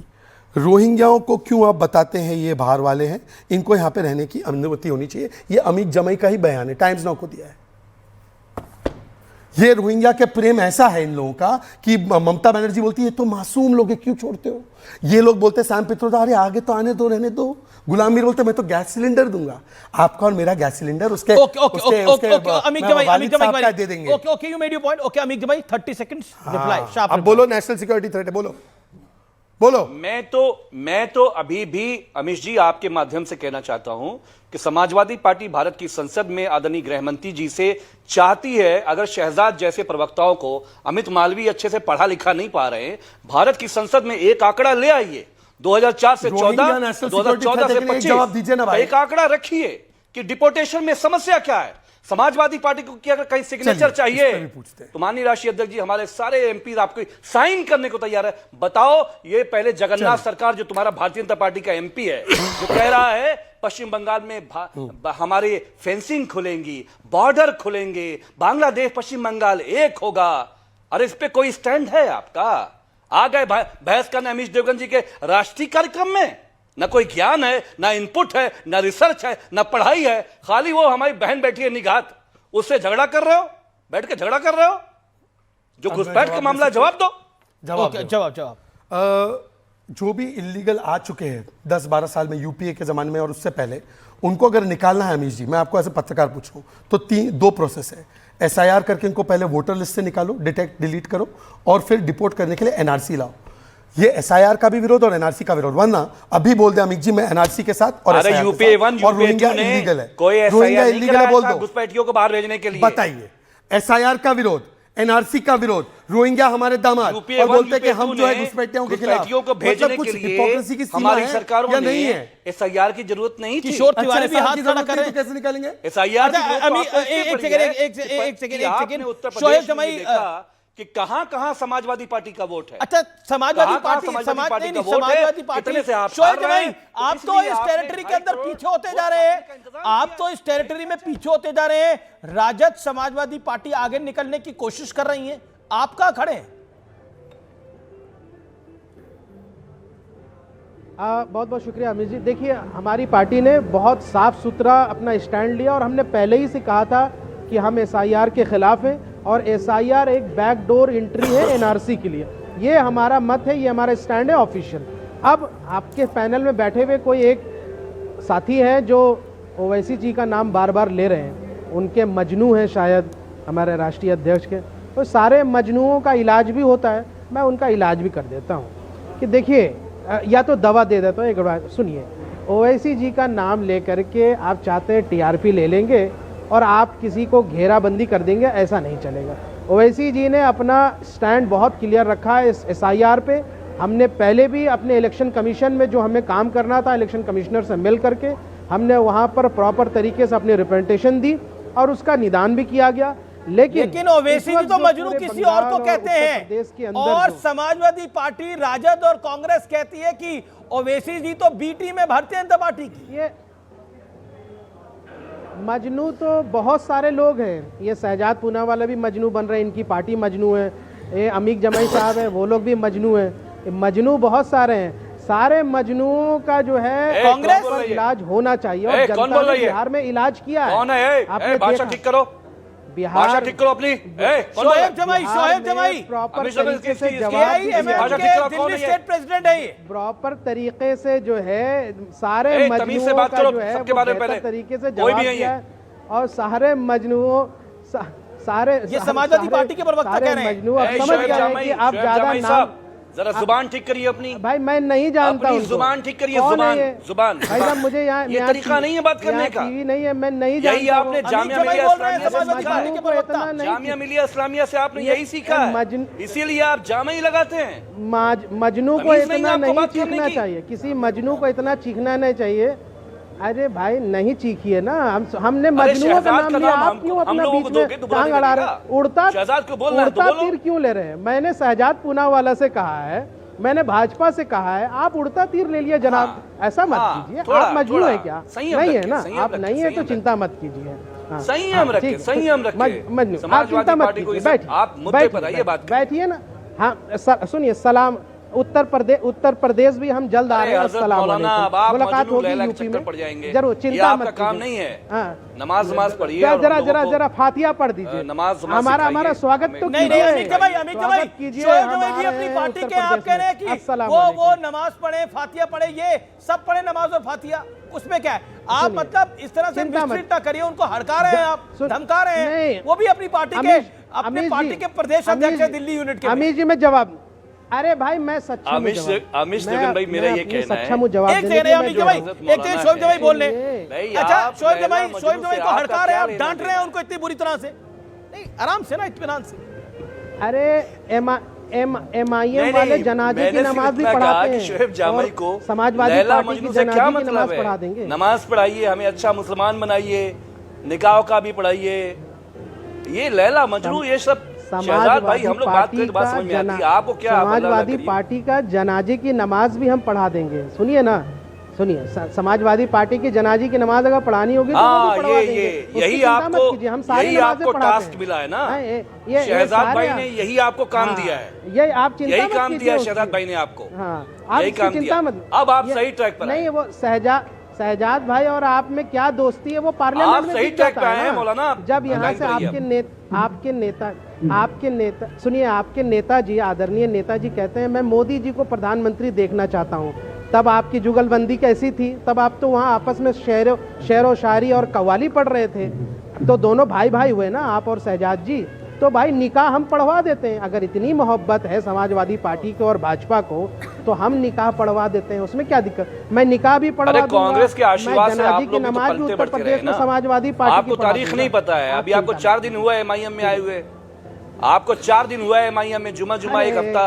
रोहिंग्याओं को क्यों आप बताते हैं ये बाहर वाले हैं, इनको यहाँ पे रहने की अनुमति होनी चाहिए। ये अमित जमई का ही बयान है, टाइम्स नाउ को दिया है। ये रोहिंग्या के प्रेम ऐसा है इन लोगों का कि ममता बनर्जी बोलती है ये तो मासूम लोग है, क्यों छोड़ते हो। ये लोग बोलते हैं सैम पित्रोदा, अरे आगे तो आने दो, रहने दो। गुलाम मीर बोलते मैं तो गैस सिलेंडर दूंगा, आपका और मेरा गैस सिलेंडर उसके दे देंगे। Okay you made your point. Okay Amit भाई 30 सेकंड्स रिप्लाई। अब बोलो, नेशनल सिक्योरिटी थ्रेट है, बोलो बोलो। मैं तो अभी भी अमित जी आपके माध्यम से कहना चाहता हूं कि समाजवादी पार्टी भारत की संसद में आदरणीय गृह मंत्री जी से चाहती है, अगर शहजाद जैसे प्रवक्ताओं को अमित मालवीय अच्छे से पढ़ा लिखा नहीं पा रहे हैं, भारत की संसद में एक आंकड़ा ले आइए 2004 से 14, 2014 से 25 एक आंकड़ा रखिए कि डिपोटेशन में समस्या क्या है। समाजवादी पार्टी को क्या कहीं सिग्नेचर चाहिए तो माननीय राष्ट्रीय अध्यक्ष जी, हमारे सारे एमपी आपको साइन करने को तैयार है। बताओ, ये पहले जगन्नाथ सरकार जो तुम्हारा भारतीय जनता पार्टी का एमपी है, जो कह रहा है पश्चिम बंगाल में हमारे फेंसिंग खुलेंगी, बॉर्डर खुलेंगे, बांग्लादेश पश्चिम बंगाल एक होगा, अरे इस पे कोई स्टैंड है आपका? आ गए बहस करने अमीश देवगन जी के राष्ट्रीय कार्यक्रम में। न कोई ज्ञान है, न इनपुट है, न रिसर्च है, न पढ़ाई है, खाली वो हमारी बहन बैठी है निगात, उससे झगड़ा कर रहे हो, बैठ के झगड़ा कर रहे हो। जो घुसपैठ का मामला, जवाब दो। जवाब जो भी इलीगल आ चुके हैं 10-12 साल में यूपीए के जमाने में और उससे पहले, उनको अगर निकालना है अमीश जी, मैं आपको ऐसे पत्रकार पूछूं तो 2 प्रोसेस है। एसआईआर करके इनको पहले वोटर लिस्ट से निकालो, डिटेक्ट डिलीट करो, और फिर डिपोर्ट करने के लिए एनआरसी लाओ। ये एसआईआर का भी विरोध और एनआरसी का विरोध, वरना अभी बोल दे अमित जी मैं एनआरसी के साथ और यूपीए 1 और रोहिंग्या इलीगल है, कोई रोहिंग्या इलीगल है बोल दो, घुसपैठियों को बाहर भेजने के लिए बताइए। एसआईआर का विरोध, एनआरसी का विरोध, रोहिंग्या हमारे दामाद, और बोलते कि हम जो है घुसपैठियों के खिलाफ, को भेजने के लिए हिपोक्रेसी की हमारी सरकारों या नहीं है? एसआईआर की जरूरत नहीं थी। किशोर तिवारी भी हाथ खड़ा कर रहे हैं, कैसे निकालेंगे एसआईआर? एक सेकंड शोएब जमाई कि कहां समाजवादी पार्टी का वोट है। अच्छा, समाजवादी पार्टी से आप तो इस टेरिटरी के अंदर पीछे होते जा रहे हैं, आप तो इस टेरिटरी में पीछे होते जा रहे हैं। राजद समाजवादी पार्टी आगे निकलने की कोशिश कर रही है, आप कहां खड़े हैं? बहुत बहुत शुक्रिया अमित जी। देखिए, हमारी पार्टी ने बहुत साफ सुथरा अपना स्टैंड लिया और हमने पहले ही से कहा था कि हम एसआईआर के खिलाफ हैं, और एसआईआर एक बैकडोर एंट्री है एनआरसी के लिए। ये हमारा मत है, ये हमारा स्टैंड है ऑफिशियल। अब आपके पैनल में बैठे हुए कोई एक साथी हैं जो ओवैसी जी का नाम बार बार ले रहे हैं, उनके मजनू हैं शायद, हमारे राष्ट्रीय अध्यक्ष के, तो सारे मजनुओं का इलाज भी होता है, मैं उनका इलाज भी कर देता हूँ। कि देखिए, या तो दवा दे देता हूँ, एक बार सुनिए, ओवैसी जी का नाम लेकर के आप चाहते हैं टीआरपी ले लेंगे और आप किसी को घेराबंदी कर देंगे, ऐसा नहीं चलेगा। ओवैसी जी ने अपना स्टैंड बहुत क्लियर रखा है इस एसआईआर पे। हमने पहले भी अपने इलेक्शन कमीशन में जो हमें काम करना था, इलेक्शन कमिश्नर से मिल करके हमने वहाँ पर प्रॉपर तरीके से अपनी रिप्रेजेंटेशन दी और उसका निदान भी किया गया। लेकिन ओवैसी जी तो मजनू किसी और को कहते हैं, और समाजवादी पार्टी, राजद और कांग्रेस कहती है कि ओवैसी जी तो बी टीम में भारतीय जनता पार्टी की। ये मजनू तो बहुत सारे लोग हैं, ये शहजाद पूनावाला भी मजनू बन रहे हैं, इनकी पार्टी मजनू है, ये अमीक जमाई साहब है, वो लोग भी मजनू हैं। मजनू बहुत सारे हैं, सारे मजनुओं का जो है कांग्रेस पर इलाज होना चाहिए और जनता ने बिहार में इलाज किया है। कौन है? आपने भाषा ठीक करो, भाषा ठीक करो अपनी। शोएब जमाई प्रॉपर तरीके से दिल्ली स्टेट प्रेसिडेंट है, ये प्रॉपर तरीके से जो है सारे मजनुओं का जो है वो बेहतर तरीके से जवाब दिया है और सारे मजनुओं सारे ये समाजवादी पार्टी के प्रवक्ता कह रहे हैं। मजनू अब समझ गए हैं कि आप ज्यादा नाम, जरा जुबान ठीक करिए अपनी। भाई मैं नहीं जानता हूँ, जुबान ठीक करिए, जुबान भाई साहब मुझे यहाँ ये तरीका नहीं है बात करने का, टीवी नहीं है, मैं नहीं जानता। यही आपने जामिया मिलिया इस्लामिया से सीखा है, जामिया मिलिया इस्लामिया से आपने यही सीखा है, इसीलिए आप जामा ही लगाते हैं। मजनू को इतना नहीं चीखना चाहिए, किसी मजनू को इतना चीखना नहीं चाहिए। अरे भाई नहीं चीखिए ना, हमने मजनुओं का नाम लिया, आप क्यों अपना बीच में टांग अड़ा रहे? उड़ता तीर क्यों ले रहे हैं? मैंने शहजाद पूनावाला से कहा है, मैंने भाजपा से कहा है, आप उड़ता तीर ले लिया जनाब, ऐसा मत कीजिए। आप मजनू है क्या? नहीं है ना, आप नहीं है तो चिंता मत कीजिए। संयम रखिए, संयम रखिए। मजनू आप चिंता मत कीजिए, बैठिए ना। हाँ सुनिए, सलाम उत्तर प्रदेश भी हम जल्द आ रहे हैं। अस्सलाम वालेकुम, मुलाकात होगी यूपी में जरूर, चिंता मत काम नहीं है। नमाज पढ़िए, जरा फातिहा पढ़ दीजिए, हमारा स्वागत तो नहीं। अमित जमाई भी अपनी पार्टी के, आप कह रहे हैं कि वो नमाज पढ़े, फातिहा पढ़े, ये सब पढ़े नमाज और फातिहा, उसमें क्या है? आप मतलब इस तरह से मिसट्रीट ना करिए, उनको हड़का रहे हैं, आप धमका रहे हैं। वो भी अपनी पार्टी के, अपने पार्टी के प्रदेश अध्यक्ष है दिल्ली यूनिट के। अमीर जी में जवाब, अरे भाई मैं सच्चा अमित भाई मेरा ये कहना है, एक शोएब जमाई बोल रहे हैं। अच्छा शोएब जमाई को हड़का रहे हैं, आप डांट रहे हैं उनको इतनी बुरी तरह से? नहीं, आराम से ना, इत्मीनान से। अरे एमआईएम वाले जनाजे की नमाज भी पढ़ाते हैं, शोएब जामाई को समाजवादी पार्टी की जनाजे की नमाज पढ़ा देंगे। नमाज पढ़ाइए, हमें अच्छा मुसलमान बनाइए, निकाह का भी पढ़ाइए। ये लैला मजनू, ये सब समाजवादी पार्टी का जनाजे की नमाज भी हम पढ़ा देंगे। सुनिए ना, सुनिए, समाजवादी पार्टी की जनाजे की नमाज अगर पढ़ानी होगी तो यही आपको टास्क मिला है ना, शहजाद भाई ने यही आपको काम दिया है, ये आप यही काम दिया है शहजाद भाई ने आपको, यही काम दिया। अब आप सही ट्रैक पर नहीं, वो शहजाद भाई और आप में क्या दोस्ती है वो पार्लियामेंट में सही ट्रैक पे आए हैं मौलाना। जब यहाँ से आपके नेता सुनिए, आपके नेताजी, आदरणीय नेताजी कहते हैं मैं मोदी जी को प्रधानमंत्री देखना चाहता हूँ, तब आपकी जुगलबंदी कैसी थी? तब आप तो वहाँ आपस में शेर व शायरी और कव्वाली पढ़ रहे थे, तो दोनों भाई भाई हुए ना आप और शहजाद जी। तो भाई निकाह हम पढ़वा देते हैं, अगर इतनी मोहब्बत है समाजवादी पार्टी को और भाजपा को तो हम निकाह पढ़वा देते हैं, उसमें क्या दिक्कत? मैं निकाह भी पढ़वा दूंगा, कांग्रेस के आशीर्वाद से आप लोग की नमाज भी उत्तर प्रदेश में समाजवादी पार्टी आपको तारीख नहीं पता है। अभी आपको 4 दिन हुआ है एमआईएम में आए हुए, आपको 4 दिन हुआ है एमआईएम में, जुमा एक हफ्ता।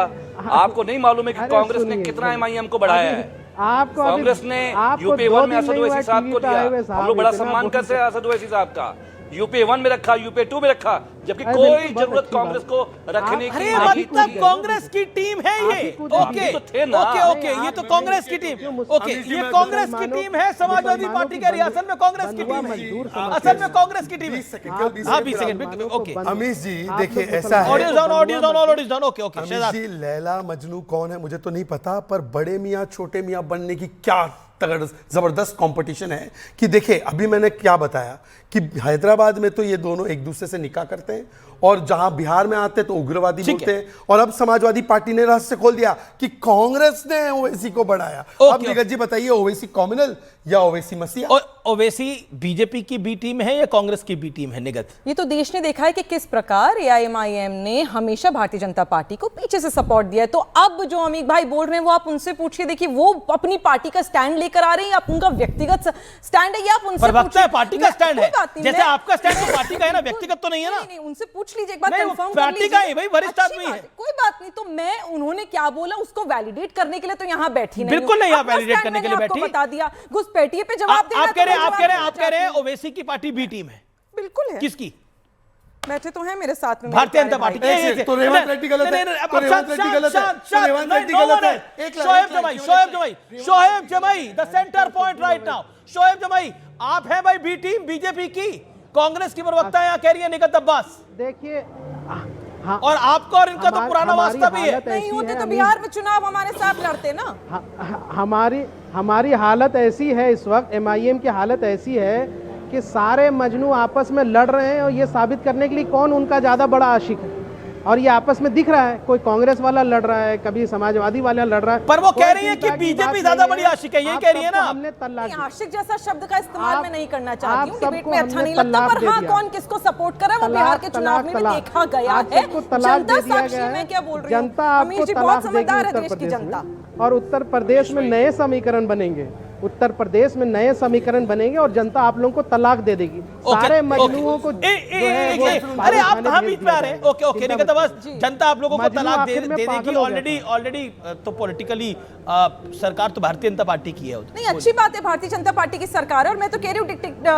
आपको नहीं मालूम है कि कांग्रेस ने कितना एमआईएम को बढ़ाया है? आपको कांग्रेस ने यूपी 1 में असद ओवैसी साहब को दिया, हम लोग बड़ा सम्मान करते हैं असद ओवैसी साहब का। यूपी 1 में रखा, यूपी 2 में रखा, जबकि कोई जरूरत कांग्रेस को रखने की नहीं थी। मतलब कांग्रेस की टीम है ये, ओके ओके, ये तो कांग्रेस की टीम, ओके, ये कांग्रेस की टीम है, समाजवादी पार्टी के रियासत में कांग्रेस की टीम है, असल में कांग्रेस की टीम है। हाँ 20 सेकंड, ओके। अमीश जी देखिए ऐसा है, ऑडियो डाउन, ओके। अमीश जी लैला मजनू कौन है मुझे तो नहीं पता, पर बड़े मियाँ छोटे मियाँ बनने की क्या तगड़ जबरदस्त कंपटीशन है। कि देखिए अभी मैंने क्या बताया कि हैदराबाद में तो ये दोनों एक दूसरे से निकाह करते हैं, और जहां बिहार में आते तो उग्रवादी बोलते हैं, और अब समाजवादी पार्टी ने रहस्य खोल दिया कि कांग्रेस ने ओवैसी को बढ़ाया। अब निगत जी बताइए, ओवैसी कॉम्युनल या ओवैसी मसीहा? ओवैसी बीजेपी की बी टीम है या कांग्रेस की बी टीम है निगत? ये तो देश ने देखा है कि किस प्रकार एआईएमआईएम ने हमेशा भारतीय जनता पार्टी को पीछे से सपोर्ट दिया है। तो अब जो अमीक भाई बोल रहे हैं वो आप उनसे पूछिए, देखिए वो अपनी पार्टी का स्टैंड लेकर आ रहे हैं, आप उनका व्यक्तिगत स्टैंड है या आप उनसे पूछिए। पार्टी का स्टैंड है, जैसे आपका स्टैंड तो पार्टी का है ना, व्यक्तिगत तो नहीं है ना। नहीं, उनसे पूछ लीजिए, एक बार कंफर्म कर पार्टी का है भाई, वरिष्ठ आदमी है। कोई बात नहीं, तो मैं उन्होंने क्या बोला उसको वैलिडेट करने के लिए तो यहाँ बैठी नहीं, बिल्कुल नहीं, यहाँ वैलिडेट करने के लिए बैठी, बता दिया। घुसपैठिए पे जवाब देना, आप कह रहे हैं ओवैसी की पार्टी बी टीम है? बिल्कुल है। किसकी? बैठे तो हैं मेरे साथ में भारतीय जनता पार्टी। तो रेवंत रेड्डी गलत है, तो रेवंत रेड्डी गलत है, तो रेवंत रेड्डी गलत है। शोएब जमाई the centre point right now. Shoaib जमाई, आप हैं भाई बी टीम बीजेपी की, कांग्रेस की प्रवक्ता यहाँ कह रही है निगत अब्बास। देखिए और आपका और इनका तो पुराना वास्ता भी है। नहीं होते तो बिहार में चुनाव हमारे साथ लड़ते ना। हमारी हालत ऐसी है इस वक्त, एमआईएम की हालत ऐसी है कि सारे मजनू आपस में लड़ रहे हैं, और ये साबित करने के लिए कौन उनका ज्यादा बड़ा आशिक है, और ये आपस में दिख रहा है। कोई कांग्रेस वाला लड़ रहा है, कभी समाजवादी वाला लड़ रहा है, पर वो कह रही है कि बीजेपी ज्यादा बड़ी आशिक है, यही कह रही है ना। हमने तल्लाक, आशिक जैसा शब्द का इस्तेमाल मैं नहीं करना चाहती हूँ, डिबेट सबको में अच्छा हमने नहीं लगता, पर तलाक हाँ दे कौन किसको सपोर्ट कर रहा है वो बिहार के चुनाव में भी देखा गया है। जनता साक्षी, मैं क्या बोल रही हूँ, जनता आपको तलाक देगी उत्तर प्रदेश में, और उत्तर प्रदेश में नए समीकरण बनेंगे, उत्तर प्रदेश में नए समीकरण बनेंगे, और जनता आप लोगों को तलाक दे देगी। सारे मजलूओं को अरे आप कहां बीच में आ रहे हैं? ओके निगत अब्बास, जनता आप लोगों को तलाक दे देगी ऑलरेडी। तो पॉलिटिकली सरकार तो भारतीय जनता पार्टी की है। नहीं, अच्छी बात है, भारतीय जनता पार्टी की सरकार है, और मैं तो कह रही हूँ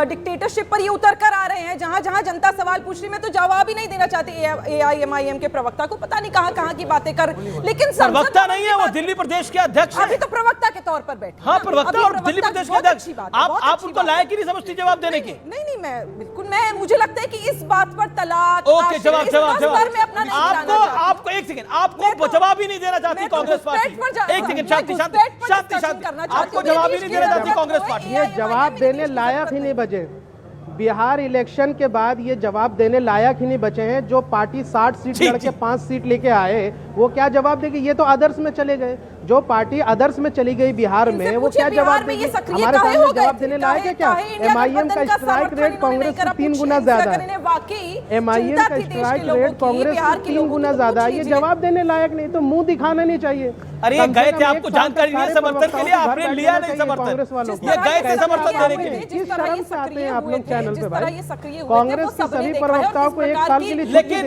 डिक्टेटरशिप पर ये उतर कर आ रहे हैं। जहां जहां जनता सवाल पूछ रही, मैं तो जवाब ही नहीं देना चाहती एआईएमआईएम के प्रवक्ता को, पता नहीं कहां की बातें कर, लेकिन प्रवक्ता नहीं है वो, दिल्ली प्रदेश के अध्यक्ष अभी तो प्रवक्ता के तौर पर बैठे। हाँ, प्रवक्ता और दिल्ली प्रदेश के अध्यक्ष। आप उनको लायक ही नहीं समझती जवाब देने की? नहीं, मैं बिल्कुल, मुझे लगता है कि इस बात पर तलाक, ओके, जवाब आपको एक सेकंड, आपको जवाब ही नहीं देना चाहती कांग्रेस पार्टी? एक सेकंड, शांति, आपको जवाब ही नहीं देना चाहती कांग्रेस पार्टी? ये जवाब देने लायक ही नहीं बचे। बिहार इलेक्शन के बाद ये जवाब देने लायक ही नहीं बचे हैं। जो पार्टी 60 सीट लड़के 5 सीट लेके आए, वो क्या जवाब देगी? ये तो आदर्श में चले गए। जो पार्टी आदर्श में चली गई बिहार में, वो क्या जवाब देगी? हमारे सामने जवाब देने लायक है क्या? एमआईएम का स्ट्राइक रेट कांग्रेस से 3 गुना ज्यादा है। एमआईएम का स्ट्राइक रेट कांग्रेस से 3 गुना ज्यादा है। ये जवाब देने लायक नहीं, तो मुंह दिखाना नहीं चाहिए। अरे ये गए थे आपको जानकारी नहीं, समर्थन के लिए आपने लिया नहीं समर्थन, ये गए थे समर्थन देने के लिए। किस शर्म से आते हैं आप लोग चैनल पे भाई? कांग्रेस के सभी प्रवक्ताओं को 1 साल के लिए लेकिन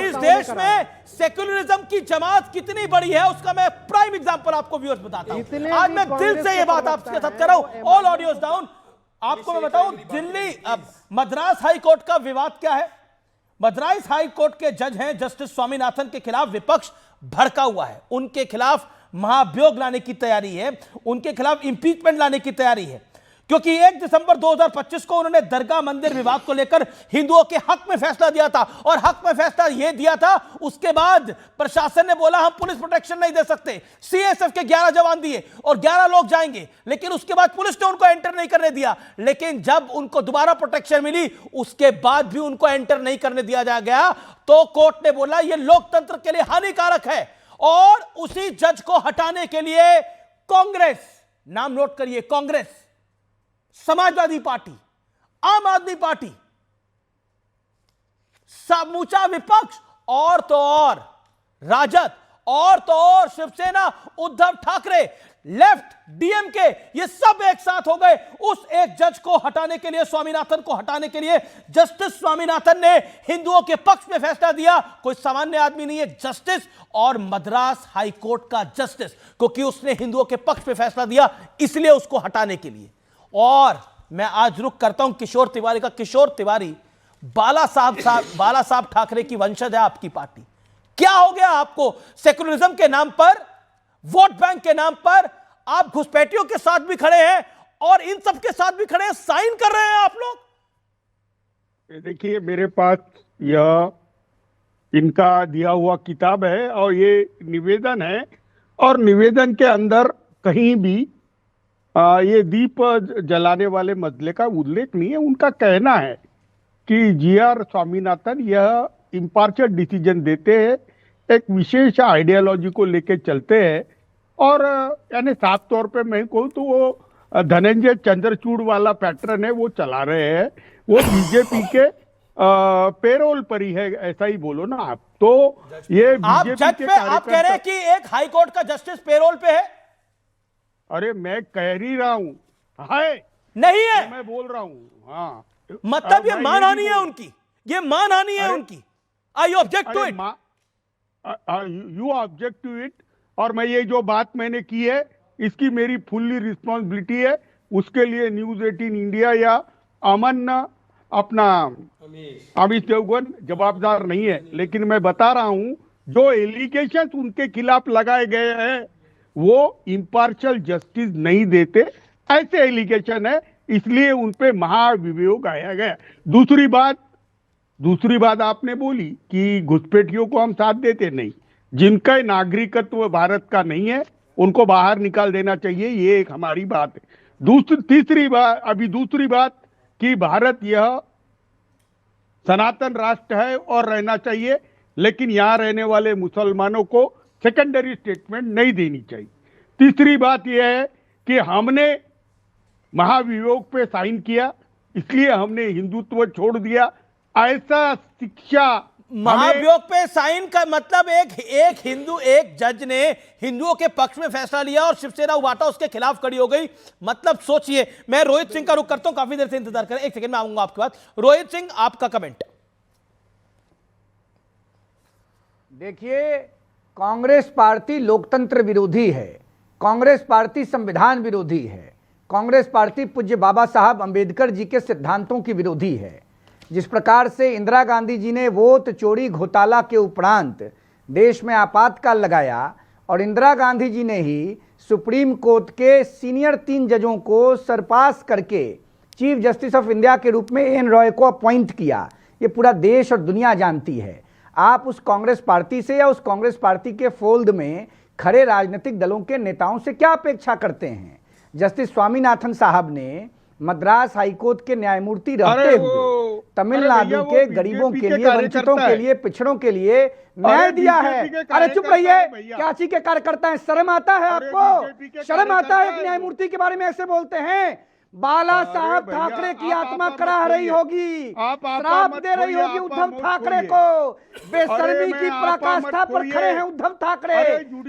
इस देश में सेक्युलरिज्म की जमात कितनी बड़ी है उसका मैं प्राइम एग्जांपल आपको व्यूअर्स बताता हूं। आज मैं दिल से ये बात आपके साथ कर रहा हूं। All audios down. आपको मैं बताऊं, दिल्ली मद्रास हाई कोर्ट का विवाद क्या है? मद्रास हाई कोर्ट के जज हैं जस्टिस स्वामीनाथन के खिलाफ विपक्ष भड़का हुआ है। उनके खिलाफ महाभियोग लाने की तैयारी है, उनके खिलाफ इंपीचमेंट लाने की तैयारी है, क्योंकि 1 दिसंबर 2025 को उन्होंने दरगाह मंदिर विवाद को लेकर हिंदुओं के हक में फैसला दिया था, और हक में फैसला यह दिया था। उसके बाद प्रशासन ने बोला हम पुलिस प्रोटेक्शन नहीं दे सकते, सीएसएफ के 11 जवान दिए और 11 लोग जाएंगे, लेकिन उसके बाद पुलिस ने उनको एंटर नहीं करने दिया। लेकिन जब उनको दोबारा प्रोटेक्शन मिली, उसके बाद भी उनको एंटर नहीं करने दिया जा गया, तो कोर्ट ने बोला यह लोकतंत्र के लिए हानिकारक है, और उसी जज को हटाने के लिए कांग्रेस, नाम नोट करिए, कांग्रेस, समाजवादी पार्टी, आम आदमी पार्टी, समूचा विपक्ष, और तो और राजद, और तो और शिवसेना, उद्धव ठाकरे, लेफ्ट, डीएमके, ये सब एक साथ हो गए उस एक जज को हटाने के लिए, स्वामीनाथन को हटाने के लिए। जस्टिस स्वामीनाथन ने हिंदुओं के पक्ष में फैसला दिया। कोई सामान्य आदमी नहीं है, जस्टिस, और मद्रास हाई कोर्ट का जस्टिस, क्योंकि उसने हिंदुओं के पक्ष में फैसला दिया, इसलिए उसको हटाने के लिए। और मैं आज रुक करता हूं किशोर तिवारी का। किशोर तिवारी, बाला साहब ठाकरे की वंशज है आपकी पार्टी। क्या हो गया आपको? सेकुलरिज्म के नाम पर, वोट बैंक के नाम पर आप घुसपैठियों के साथ भी खड़े हैं, और इन सब के साथ भी खड़े हैं, साइन कर रहे हैं आप लोग। देखिए, मेरे पास यह इनका दिया हुआ किताब है, और ये निवेदन है, और निवेदन के अंदर कहीं भी ये दीप जलाने वाले मसले का उल्लेख नहीं है। उनका कहना है कि जीआर स्वामीनाथन यह इम्पार्शियल डिसीजन देते हैं, एक विशेष आइडियोलॉजी को लेके चलते हैं, और यानी साफ तौर पे मैं कहूँ तो वो धनंजय चंद्रचूड़ वाला पैटर्न है वो चला रहे हैं। वो बीजेपी के पेरोल पर ही है, ऐसा ही बोलो ना आप। तो ये आप बीजेपी जज के पे आप कह रहे हैं कि एक हाई कोर्ट का जस्टिस पेरोल पे है? अरे मैं कह ही रहा हूँ है नहीं है, मैं बोल रहा हूँ। हाँ मतलब ये मानहानि है उनकी, ये मानहानि है उनकी। I object to it. You object to it, और मैं ये जो बात मैंने की है इसकी मेरी फुल्ली रिस्पॉन्सिबिलिटी है। उसके लिए न्यूज 18 इंडिया या अमन अपना अमित देवगन जवाबदार नहीं है। लेकिन मैं बता रहा हूं जो एलिगेशंस उनके खिलाफ लगाए गए हैं वो इम्पार्शियल जस्टिस नहीं देते, ऐसे एलिगेशन है, इसलिए उन पे महाभियोग आया गया। दूसरी बात आपने बोली कि घुसपैठियों को हम साथ देते नहीं। जिनका नागरिकत्व भारत का नहीं है उनको बाहर निकाल देना चाहिए, ये एक हमारी बात है। दूसरी बात कि भारत यह सनातन राष्ट्र है और रहना चाहिए, लेकिन यहां रहने वाले मुसलमानों को सेकेंडरी स्टेटमेंट नहीं देनी चाहिए। तीसरी बात यह है कि हमने महाभियोग पे साइन किया, इसलिए हमने हिंदुत्व छोड़ दिया। ऐसा शिक्षा महाभियोग पे साइन का मतलब एक हिंदू, एक जज ने हिंदुओं के पक्ष में फैसला लिया और शिवसेना उबाटा उसके खिलाफ खड़ी हो गई। मतलब सोचिए। मैं रोहित सिंह का रुख करता हूं, काफी देर से इंतजार करें, एक सेकंड में आऊंगा आपके पास। रोहित सिंह, आपका कमेंट। देखिए, कांग्रेस पार्टी लोकतंत्र विरोधी है, कांग्रेस पार्टी संविधान विरोधी है, कांग्रेस पार्टी पूज्य बाबा साहब अंबेडकर जी के सिद्धांतों की विरोधी है। जिस प्रकार से इंदिरा गांधी जी ने वोट चोरी घोटाला के उपरांत देश में आपातकाल लगाया और इंदिरा गांधी जी ने ही सुप्रीम कोर्ट के सीनियर 3 जजों को सरपास करके चीफ जस्टिस ऑफ इंडिया के रूप में एन रॉय को अपॉइंट किया, ये पूरा देश और दुनिया जानती है। आप उस कांग्रेस पार्टी से या उस कांग्रेस पार्टी के फोल्ड में खड़े राजनीतिक दलों के नेताओं से क्या अपेक्षा करते हैं? जस्टिस स्वामीनाथन साहब ने मद्रास हाईकोर्ट के न्यायमूर्ति रहते हुए तमिलनाडु के गरीबों के लिए, वंचितों के लिए, पिछड़ों के लिए न्याय दिया है। अरे चुप रहिए, कराची के कार्यकर्ता हैं, शर्म आता है आपको? शर्म आता है एक न्यायमूर्ति के बारे में ऐसे बोलते हैं? बाला साहब ठाकरे की आत्मा कराह रही होगी, श्राप दे रही होगी उद्धव ठाकरे को। बेशर्मी की पराकाष्ठा पर खड़े हैं उद्धव ठाकरे।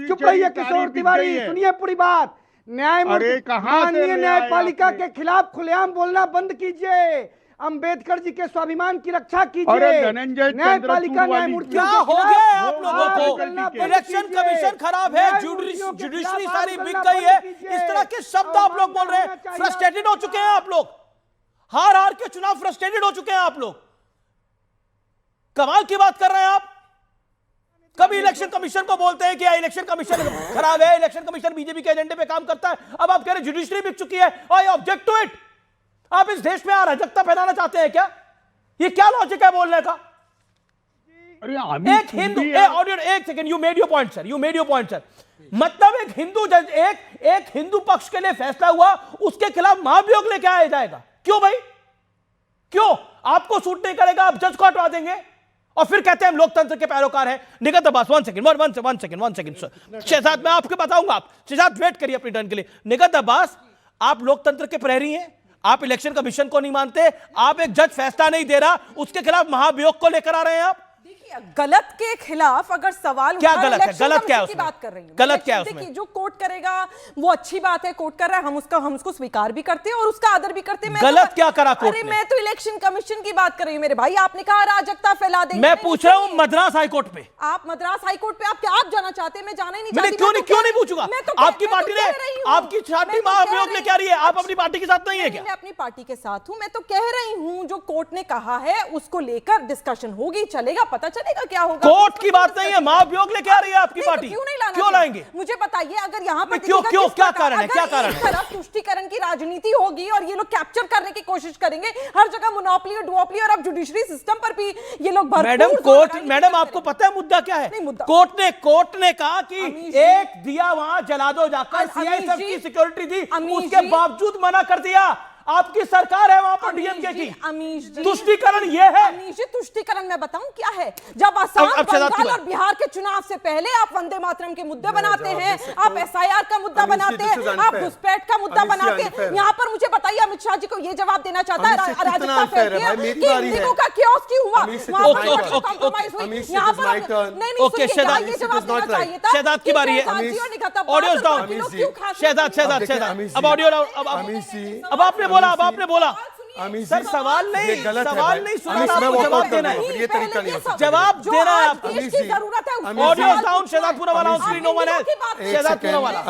चुप रहिए किशोर तिवारी, सुनिए पूरी बात। माननीय न्यायपालिका के खिलाफ खुलेआम बोलना बंद कीजिए, अंबेडकर जी के स्वाभिमान की रक्षा कीजिए। न्यायपालिका न्यायमूर्ति क्या हो गया आप लोगों को? इलेक्शन कमीशन खराब है, जुडिशरी सारी बिक गई है, इस तरह के शब्द आप लोग बोल रहे हैं। फ्रस्ट्रेटेड हो चुके हैं आप लोग, हार हार के चुनाव फ्रस्ट्रेटेड हो चुके हैं आप लोग। कमाल की बात कर रहे हैं आप। कभी इलेक्शन कमीशन को बोलते हैं कि इलेक्शन कमीशन खराब है, इलेक्शन कमीशन बीजेपी के एजेंडे पे काम करता है। अब आप कह रहे जुडिशरी बिक चुकी है, आई ऑब्जेक्ट टू इट। आप इस देश में अराजकता फैलाना चाहते हैं क्या? ये क्या लॉजिक है बोलने का? एक हिंदू, एक second, you made your point sir, you made your point sir. मतलब एक हिंदू जज, एक हिंदू पक्ष के लिए फैसला हुआ, उसके खिलाफ महाभियोग लेके आया जाएगा? क्यों भाई, क्यों? आपको सूट नहीं करेगा, आप जज को हटवा देंगे और फिर कहते हैं हम लोकतंत्र के पैरोकार हैं। निगत अब्बास, वन सेकंड शहजाद, मैं आपको बताऊंगा। आप शहजाद वेट करिए अपनी टर्न के लिए। निगत अब्बास, आप लोकतंत्र के प्रहरी हैं, आप इलेक्शन कमीशन को नहीं मानते, आप एक जज फैसला नहीं दे रहा, उसके खिलाफ महाभियोग को लेकर आ रहे हैं आप। गलत के खिलाफ अगर सवाल क्या गलत है? गलत क्या है उसमें? बात कर रही हूं, गलत क्या है उसमें? देखिए, जो कोर्ट करेगा वो अच्छी बात है, कोर्ट कर रहा है, हम उसको स्वीकार भी करते हैं और उसका आदर भी करते हैं। गलत क्या करा कोर्ट ने? अरे मैं तो इलेक्शन कमीशन की बात कर रही हूं मेरे भाई। आपने कहा अराजकता फैला देंगे, मैं पूछ रहा हूं मद्रास हाईकोर्ट पे। आप मद्रास हाईकोर्ट पे आप क्या आप जाना चाहते हैं? मैं जाना ही नहीं चाहती। क्यों नहीं पूछूंगा? आपकी पार्टी ने, आपकी पार्टी महाभियोग लेके आ रही है, आप अपनी पार्टी के साथ नहीं है क्या? मैं अपनी पार्टी के साथ हूं, मैं तो कह रही हूं जो कोर्ट ने कहा है उसको लेकर डिस्कशन होगी, चलेगा, पता चलेगा क्या होगा। कोर्ट की बात नहीं है, महाभियोग लेके आ रही है आपकी पार्टी। क्यों लाएंगे? मुझे बताइए, अगर यहाँ पर क्यों क्या कारण है? क्या कारण है? तरफ तुष्टीकरण की राजनीति होगी और ये लोग कैप्चर करने की कोशिश करेंगे हर जगह, मोनोपोली और डुओपोली, और अब जुडिशरी सिस्टम पर भी ये लोग मैडम आपको पता है मुद्दा क्या है? कोर्ट ने कहा कि एक दिया वहां जला दो जाकर, सीआईएसएफ की सिक्योरिटी थी, उसके बावजूद मना कर दिया। आपकी सरकार है वहां पर डीएमके की। अमीश जी, तुष्टीकरण ये है। अमीश जी, तुष्टीकरण मैं बताऊं क्या है? जब असम, बंगाल और बिहार के चुनाव से पहले आप वंदे मातरम के मुद्दे बनाते हैं, आप एसआईआर का मुद्दा बनाते हैं, आप घुसपैठ का मुद्दा बनाते हैं। यहाँ पर मुझे बताइए, अमित शाह जी को ये जवाब देना चाहता है अराजकता फैलती है कि इंडिगो का क्योस क्यों हुआ? वहां पर कॉम्प्रोमाइज हुई। यहाँ पर नहीं, शहजाद ये जवाब देना चाहिए था। शहजाद की बारी है। Audio down. शहजाद, अब ऑडियो डाउन। अब आपने बोला सर, सवाल नहीं सुना, आपको जवाब देना है। ये तरीका नहीं हो। जवाब देना है आपको। जरूरत है audio down. Shehzad Poonawalla on screen, no one है। शहजाद पूनावाला,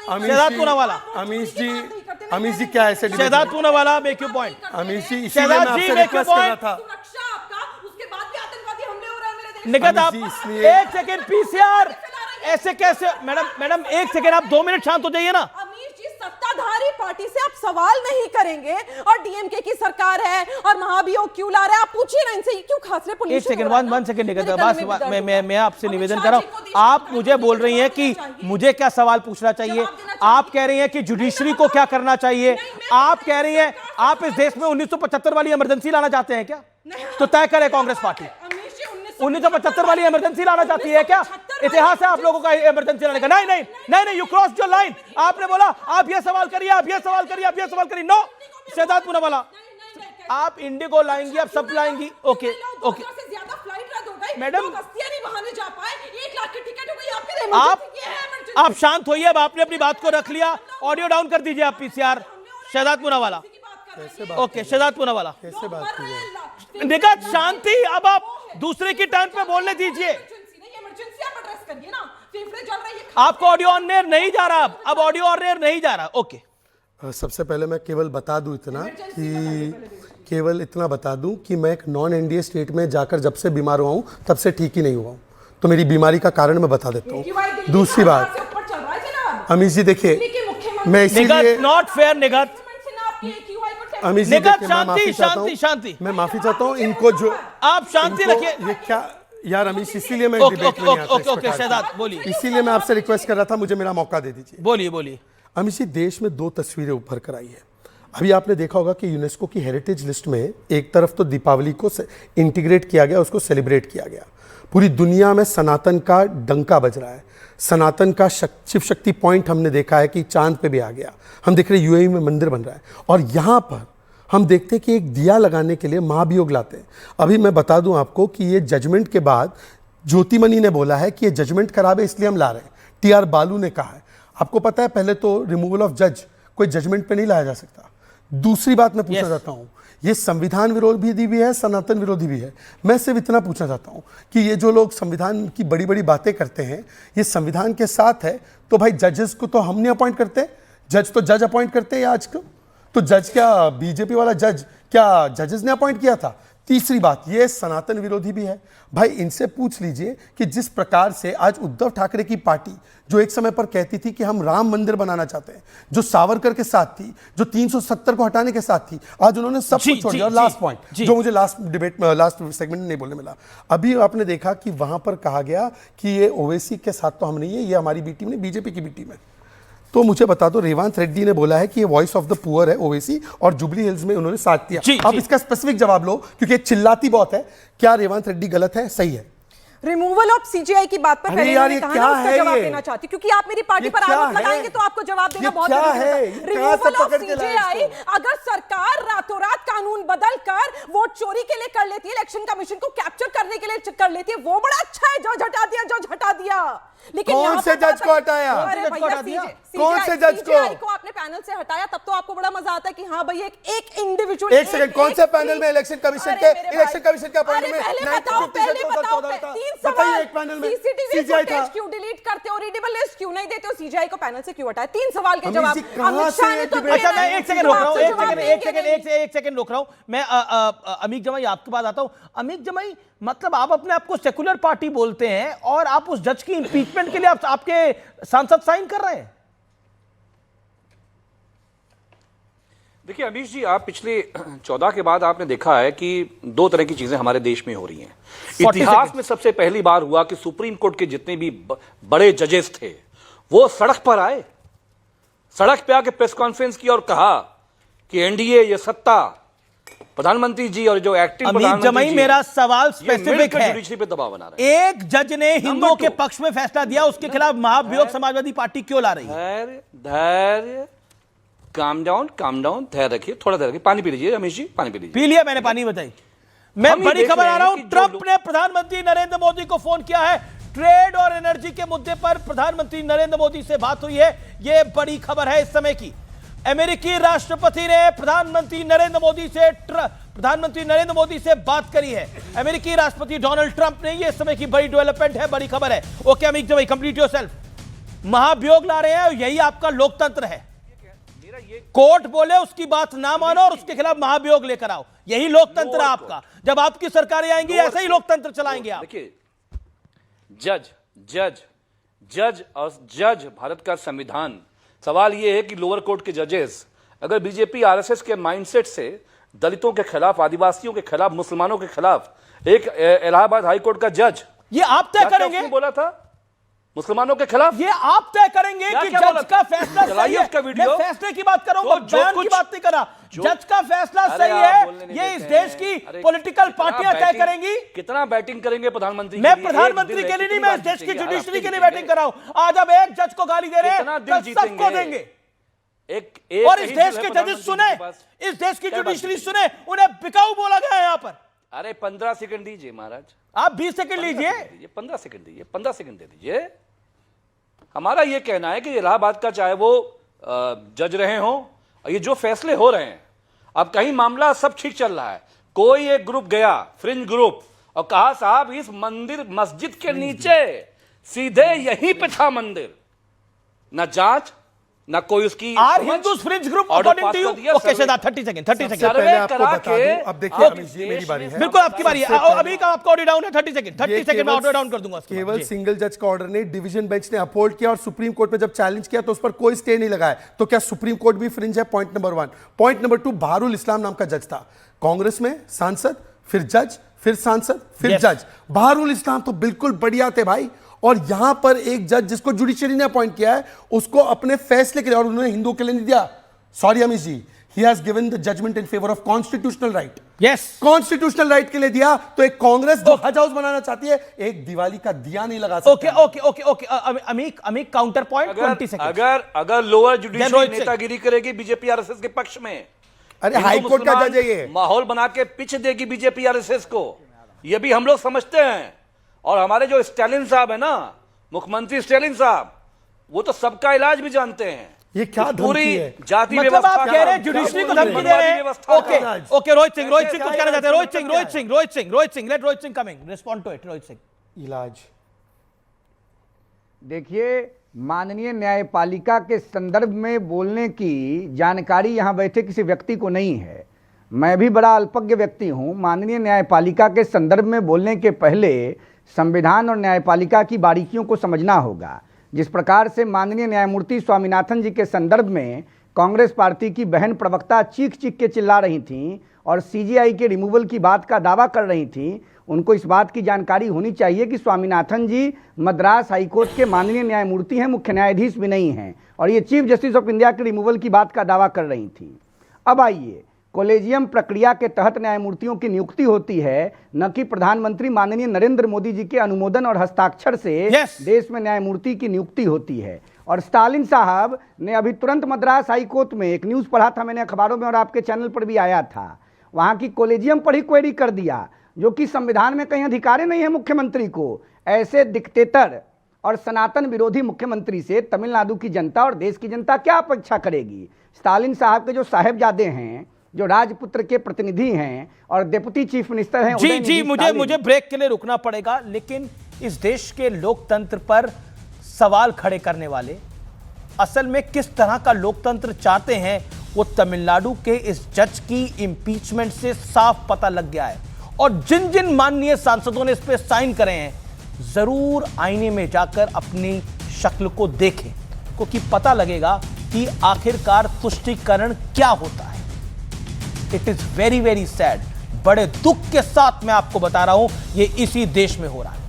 शहजाद पूनावाला, अमीश जी क्या ऐसे Shehzad Poonawalla, make you point. Amish ji, Shehzad ji, make you point. Nighat आप एक सेकेंड, पीसीआर ऐसे कैसे? मैडम एक सेकेंड, आप 2 मिनट शांत हो जाइए ना। सत्ताधारी पार्टी से आप सवाल नहीं करेंगे और डीएमके की सरकार है और महाभियोग क्यों ला रहे हैं? आप पूछिए ना इनसे, क्यों खास रहे? एक सेकंड, वन सेकंड निगत, बस मैं आपसे निवेदन कर रहा हूं। आप मुझे बोल रही हैं कि मुझे क्या सवाल पूछना चाहिए। आप कह रही हैं कि जुडिशरी को क्या करना चाहिए। आप कह रही हैं आप इस देश में 1975 वाली इमरजेंसी लाना चाहते हैं क्या? तो तय करे कांग्रेस पार्टी 1975 वाली इमरजेंसी लाना चाहती है क्या? इतिहास है आप लोगों का इमरजेंसी लाने का। नहीं, यू क्रॉस योर लाइन। आपने बोला आप ये सवाल करिए, आप ये सवाल करिए। नो, शहजाद पूनावाला, आप इंडिगो लाएंगी, आप सब लाएंगी। ओके मैडम, आप शांत होइए। अब आपने अपनी बात को रख लिया। ऑडियो डाउन कर दीजिए आप, पीसीआर। शहजाद पूनावाला, ओके, शहजाद पूनावाला, कैसे बात की? निगत, शांति। अब आप दूसरे की टर्न पे बोलने दीजिए। आपको ऑडियो ऑन एयर नहीं जा रहा। अब ऑडियो ऑन एयर नहीं जा रहा। ओके, सबसे पहले मैं केवल बता दूं कि मैं एक नॉन एनडीए स्टेट में जाकर जब से बीमार हुआ हूं तब से ठीक ही नहीं हुआ हूं। तो मेरी बीमारी का कारण मैं बता देता हूं। दूसरी बात, अमीश जी देखिए, मैं इसीलिए नॉट फेयर। निगत, अमीश जी देखिए, शांति। मैं माफी चाहता हूं। इनको जो आप शांति रखिए। ये क्या यार अमीश, इसीलिए मैं डिबेट में नहीं आता। ओके शहजाद बोलिए। इसीलिए मैं आपसे रिक्वेस्ट कर रहा था, मुझे मेरा मौका दे दीजिए। बोलिए। अमीश जी, देश में 2 तस्वीरें उभर कर आई है। अभी आपने देखा होगा कि यूनेस्को की हेरिटेज लिस्ट में एक तरफ तो दीपावली को इंटीग्रेट किया गया, उसको सेलिब्रेट किया गया। पूरी दुनिया में सनातन का डंका बज रहा है। सनातन का शिव शक्ति पॉइंट हमने देखा है कि चांद पे भी आ गया। हम देख रहे हैं यूएई में मंदिर बन रहा है और यहाँ पर हम देखते हैं कि एक दिया लगाने के लिए महाभियोग लाते हैं। अभी मैं बता दूं आपको कि ये जजमेंट के बाद ज्योतिमणि ने बोला है कि ये जजमेंट खराब है इसलिए हम ला रहे हैं। टीआर बालू ने कहा है। आपको पता है, पहले तो रिमूवल ऑफ जज कोई जजमेंट पे नहीं लाया जा सकता। दूसरी बात मैं पूछना चाहता हूँ, ये संविधान विरोधी भी है, सनातन विरोधी भी है। मैं सिर्फ इतना पूछना चाहता हूँ कि ये जो लोग संविधान की बड़ी बड़ी बातें करते हैं, ये संविधान के साथ है तो भाई जजेस को तो हम नहीं अपॉइंट करते, जज तो जज अपॉइंट करते हैं आज को। तो जज क्या बीजेपी वाला जज क्या जजेस ने अपॉइंट किया था? तीसरी बात, ये सनातन विरोधी भी है। भाई इनसे पूछ लीजिए कि जिस प्रकार से आज उद्धव ठाकरे की पार्टी, जो एक समय पर कहती थी कि हम राम मंदिर बनाना चाहते हैं, जो सावरकर के साथ थी, जो 370 को हटाने के साथ थी, आज उन्होंने सब कुछ छोड़ दिया। और लास्ट पॉइंट जो मुझे लास्ट सेगमेंट में नहीं बोलने मिला, अभी आपने देखा कि वहां पर कहा गया कि ये ओवैसी के साथ तो हम नहीं है, ये हमारी बी टीम नहीं, बीजेपी की बी टीम है। तो मुझे बता दो, रेवंत रेड्डी ने बोला है कि ये वॉइस ऑफ द पुअर है ओवैसी, और जुबली हिल्स में उन्होंने साथ दिया। अब इसका स्पेसिफिक जवाब लो, क्योंकि चिल्लाती बहुत है। क्या रेवंत रेड्डी गलत है, सही है? रिमूवल ऑफ सीजीआई की बात पर पहले मैंने कहा ना, उसका जवाब देना चाहती, क्योंकि आप मेरी पार्टी पर आरोप लगाएंगे तो आपको जवाब देना बहुत जरूरी है। रिमूवल ऑफ सीजीआई, अगर सरकार रातों रात कानून बदल कर वोट चोरी के लिए कर लेती है, इलेक्शन कमीशन को कैप्चर करने के लिए कर लेती है, वो बड़ा अच्छा है। जज हटा दिया, लेकिन कौन से जज को हटाया? कौन से जज को आपने पैनल से हटाया? तब तो आपको बड़ा मजा आता है कि हाँ भाई एक इंडिविजुअल। एक सेकंड, कौन से पैनल में? इलेक्शन कमीशन के पैनल में। बताइए, एक पैनल में सीजीआई था। क्यों डिलीट करते हो? रीडेबल लिस्ट क्यों नहीं देते हो? सीजीआई को पैनल से क्यों हटाया? 3 सवाल के जवाब। अच्छा, मैं एक सेकंड रोक रहा हूं, एक सेकंड रोक रहा हूं मैं। अमीक जमाई आपके पास आता हूं। अमीक जमाई, मतलब आप अपने आप को सेकुलर पार्टी बोलते हैं और आप उस जज की इंपीचमेंट के लिए आपके सांसद साइन कर रहे हैं। देखिए अमीश जी, आप पिछले 14 के बाद आपने देखा है कि 2 तरह की चीजें हमारे देश में हो रही हैं। इतिहास में सबसे पहली बार हुआ कि सुप्रीम कोर्ट के जितने भी बड़े जजेस थे वो सड़क पर आए, सड़क पे आके प्रेस कॉन्फ्रेंस की और कहा कि एनडीए, ये सत्ता, प्रधानमंत्री जी और जो एक्टिंग अमित प्रधानमंत्री जमाई, जी, मेरा सवाल ये स्पेसिफिक मिलकर है। जुडिशरी पे दबाव बना रहे हैं। एक जज ने हिंदुओं के पक्ष में फैसला दिया, उसके खिलाफ महाभियोग समाजवादी पार्टी क्यों ला रही है? धैर्य, काम डाउन, धैर्य रखिए, थोड़ा धैर्य रखिए। पानी पी लीजिए रमेश जी, पानी पी लीजिए। पी लिया मैंने, पानी बताई। मैं हम ये बड़ी देख खबर रहे आ हैं रहा हूं, कि जो ट्रंप लोग- ने प्रधानमंत्री नरेंद्र मोदी को फोन किया है। ट्रेड और एनर्जी के मुद्दे पर प्रधानमंत्री नरेंद्र मोदी से बात हुई है। यह बड़ी खबर है इस समय की। अमेरिकी राष्ट्रपति ने प्रधानमंत्री नरेंद्र मोदी से बात करी है। अमेरिकी राष्ट्रपति डोनाल्ड ट्रंप ने, यह समय की बड़ी डेवलपमेंट है, बड़ी खबर है। Okay Amit ji, complete yourself. महाभियोग ला रहे हैं, यही आपका लोकतंत्र है। कोर्ट बोले उसकी बात ना मानो और उसके खिलाफ महाभियोग लेकर आओ, यही लोकतंत्र है आपका। जब आपकी सरकारें आएंगी ऐसा ही लोकतंत्र चलाएंगे आप। देखिए, जज भारत का संविधान। सवाल यह है कि लोअर कोर्ट के जजेस अगर बीजेपी आरएसएस के माइंडसेट से दलितों के खिलाफ, आदिवासियों के खिलाफ, मुसलमानों के खिलाफ एक इलाहाबाद हाईकोर्ट का जज, ये आप तय करेंगे? उसने बोला था मुसलमानों के खिलाफ, ये आप तय करेंगे कि जज का फैसला सही है। उसका वीडियो, मैं फैसले की बात कर रहा हूं, जो बयान की बात नहीं कर रहा। जज का फैसला सही है, ये इस देश की पॉलिटिकल पार्टियां तय करेंगी। कितना बैटिंग करेंगे प्रधानमंत्री? मैं प्रधानमंत्री के लिए नहीं, मैं इस देश की जुडिशरी के लिए बैटिंग कर रहा हूं। आज अब एक जज को गाली दे रहे हैं, कल सबको देंगे। और इस देश के जजेस सुने, इस देश की जुडिशरी सुने, उन्हें बिकाऊ बोला गया है यहां पर। अरे 15 सेकंड दीजिए महाराज, आप 20 सेकंड लीजिए, 15 सेकंड दीजिए, 15 सेकंड दे दीजिए। हमारा यह कहना है कि इलाहाबाद का चाहे वो जज रहे हों, ये जो फैसले हो रहे हैं, अब कहीं मामला सब ठीक चल रहा है, कोई एक ग्रुप गया, फ्रिंज ग्रुप, और कहा साहब इस मस्जिद के नीचे सीधे यहीं पे था मंदिर, ना जांच ना कोई उसकी are Hindus fringe group according to you. Okay Shehzad, 30 second survey करा के। अब देखिए अमित जी, मेरी बारी है। बिल्कुल आपकी बारी है। अभी का आपका ऑडियो डाउन है, 30 सेकंड में ऑडियो डाउन कर दूंगा। केवल सिंगल जज का ऑर्डर नहीं, डिवीजन बेंच ने अपहोल्ड किया और सुप्रीम कोर्ट में जब चैलेंज किया तो उस पर कोई स्टे नहीं लगाया। तो क्या सुप्रीम कोर्ट भी फ्रिंज है? Point number 1। Point number 2, Baharul इस्लाम नाम का जज था, कांग्रेस में सांसद, फिर जज, फिर सांसद, फिर जज। बहारुल इस्लाम तो बिल्कुल बढ़िया थे भाई। और यहां पर एक जज जिसको जुडिशरी ने अपॉइंट किया है, उसको अपने फैसले के लिए, और उन्होंने हिंदुओं के लिए नहीं दिया। Sorry Amit ji, he has given the judgement in favour of constitutional right. Yes, constitutional right के लिए दिया। तो एक कांग्रेस जो हज हाउस बनाना चाहती है, एक दिवाली का दिया नहीं लगा सकती। Okay Amit counter point 20 second. अगर लोअर जुडिशरी नेतागिरी करेगी बीजेपी आरएसएस के पक्ष में, अरे हाईकोर्ट का जज है ये, माहौल बना के पिच देगी बीजेपी आरएसएस को, ये भी हम लोग समझते हैं। और हमारे जो स्टालिन साहब है ना, मुख्यमंत्री स्टालिन साहब, वो तो सबका इलाज भी जानते हैं। ये क्या पूरी धमकी है? जाति मतलब व्यवस्था, आप कह रहे हैं जुडिशरी को धमकी दे रहे हैं? ओके रोहित सिंह कुछ कहना चाहते हैं। Rohit Singh let Rohit Singh coming, respond to it. Rohit Singh. इलाज देखिए, माननीय न्यायपालिका के संदर्भ में बोलने की जानकारी यहाँ बैठे किसी व्यक्ति को नहीं है। मैं भी बड़ा अल्पज्ञ व्यक्ति हूँ। माननीय न्यायपालिका के संदर्भ में बोलने के पहले संविधान और न्यायपालिका की बारीकियों को समझना होगा। जिस प्रकार से माननीय न्यायमूर्ति स्वामीनाथन जी के संदर्भ में कांग्रेस पार्टी की बहन प्रवक्ता चीख चीख के चिल्ला रही थीं और सीजीआई के रिमूवल की बात का दावा कर रही थीं, उनको इस बात की जानकारी होनी चाहिए कि स्वामीनाथन जी मद्रास हाईकोर्ट के माननीय न्यायमूर्ति हैं, मुख्य न्यायाधीश भी नहीं हैं, और ये चीफ जस्टिस ऑफ इंडिया के रिमूवल की बात का दावा कर रही थी। अब आइए, कॉलेजियम प्रक्रिया के तहत न्यायमूर्तियों की नियुक्ति होती है, न कि प्रधानमंत्री माननीय नरेंद्र मोदी जी के अनुमोदन और हस्ताक्षर से देश में न्यायमूर्ति की नियुक्ति होती है। और स्टालिन साहब ने अभी तुरंत मद्रास हाईकोर्ट में एक न्यूज़ पढ़ा था मैंने अखबारों में और आपके चैनल पर भी आया था, वहाँ की कॉलेजियम पर ही क्वेरी कर दिया, जो कि संविधान में कहीं अधिकार नहीं है मुख्यमंत्री को। ऐसे डिक्टेटर और सनातन विरोधी मुख्यमंत्री से तमिलनाडु की जनता और देश की जनता क्या अपेक्षा करेगी? स्टालिन साहब के जो साहेबजादे हैं, जो राजपुत्र के प्रतिनिधि हैं और डिप्टी चीफ मिनिस्टर हैं, जी मुझे ब्रेक के लिए रुकना पड़ेगा, लेकिन इस देश के लोकतंत्र पर सवाल खड़े करने वाले असल में किस तरह का लोकतंत्र चाहते हैं, वो तमिलनाडु के इस जज की इंपीचमेंट से साफ पता लग गया है। और जिन जिन माननीय सांसदों ने इस पे साइन करे हैं, जरूर आईने में जाकर अपनी शक्ल को देखें, क्योंकि पता लगेगा कि आखिरकार तुष्टीकरण क्या होता है। It is very very sad, बड़े दुख के साथ मैं आपको बता रहा हूं, ये इसी देश में हो रहा है।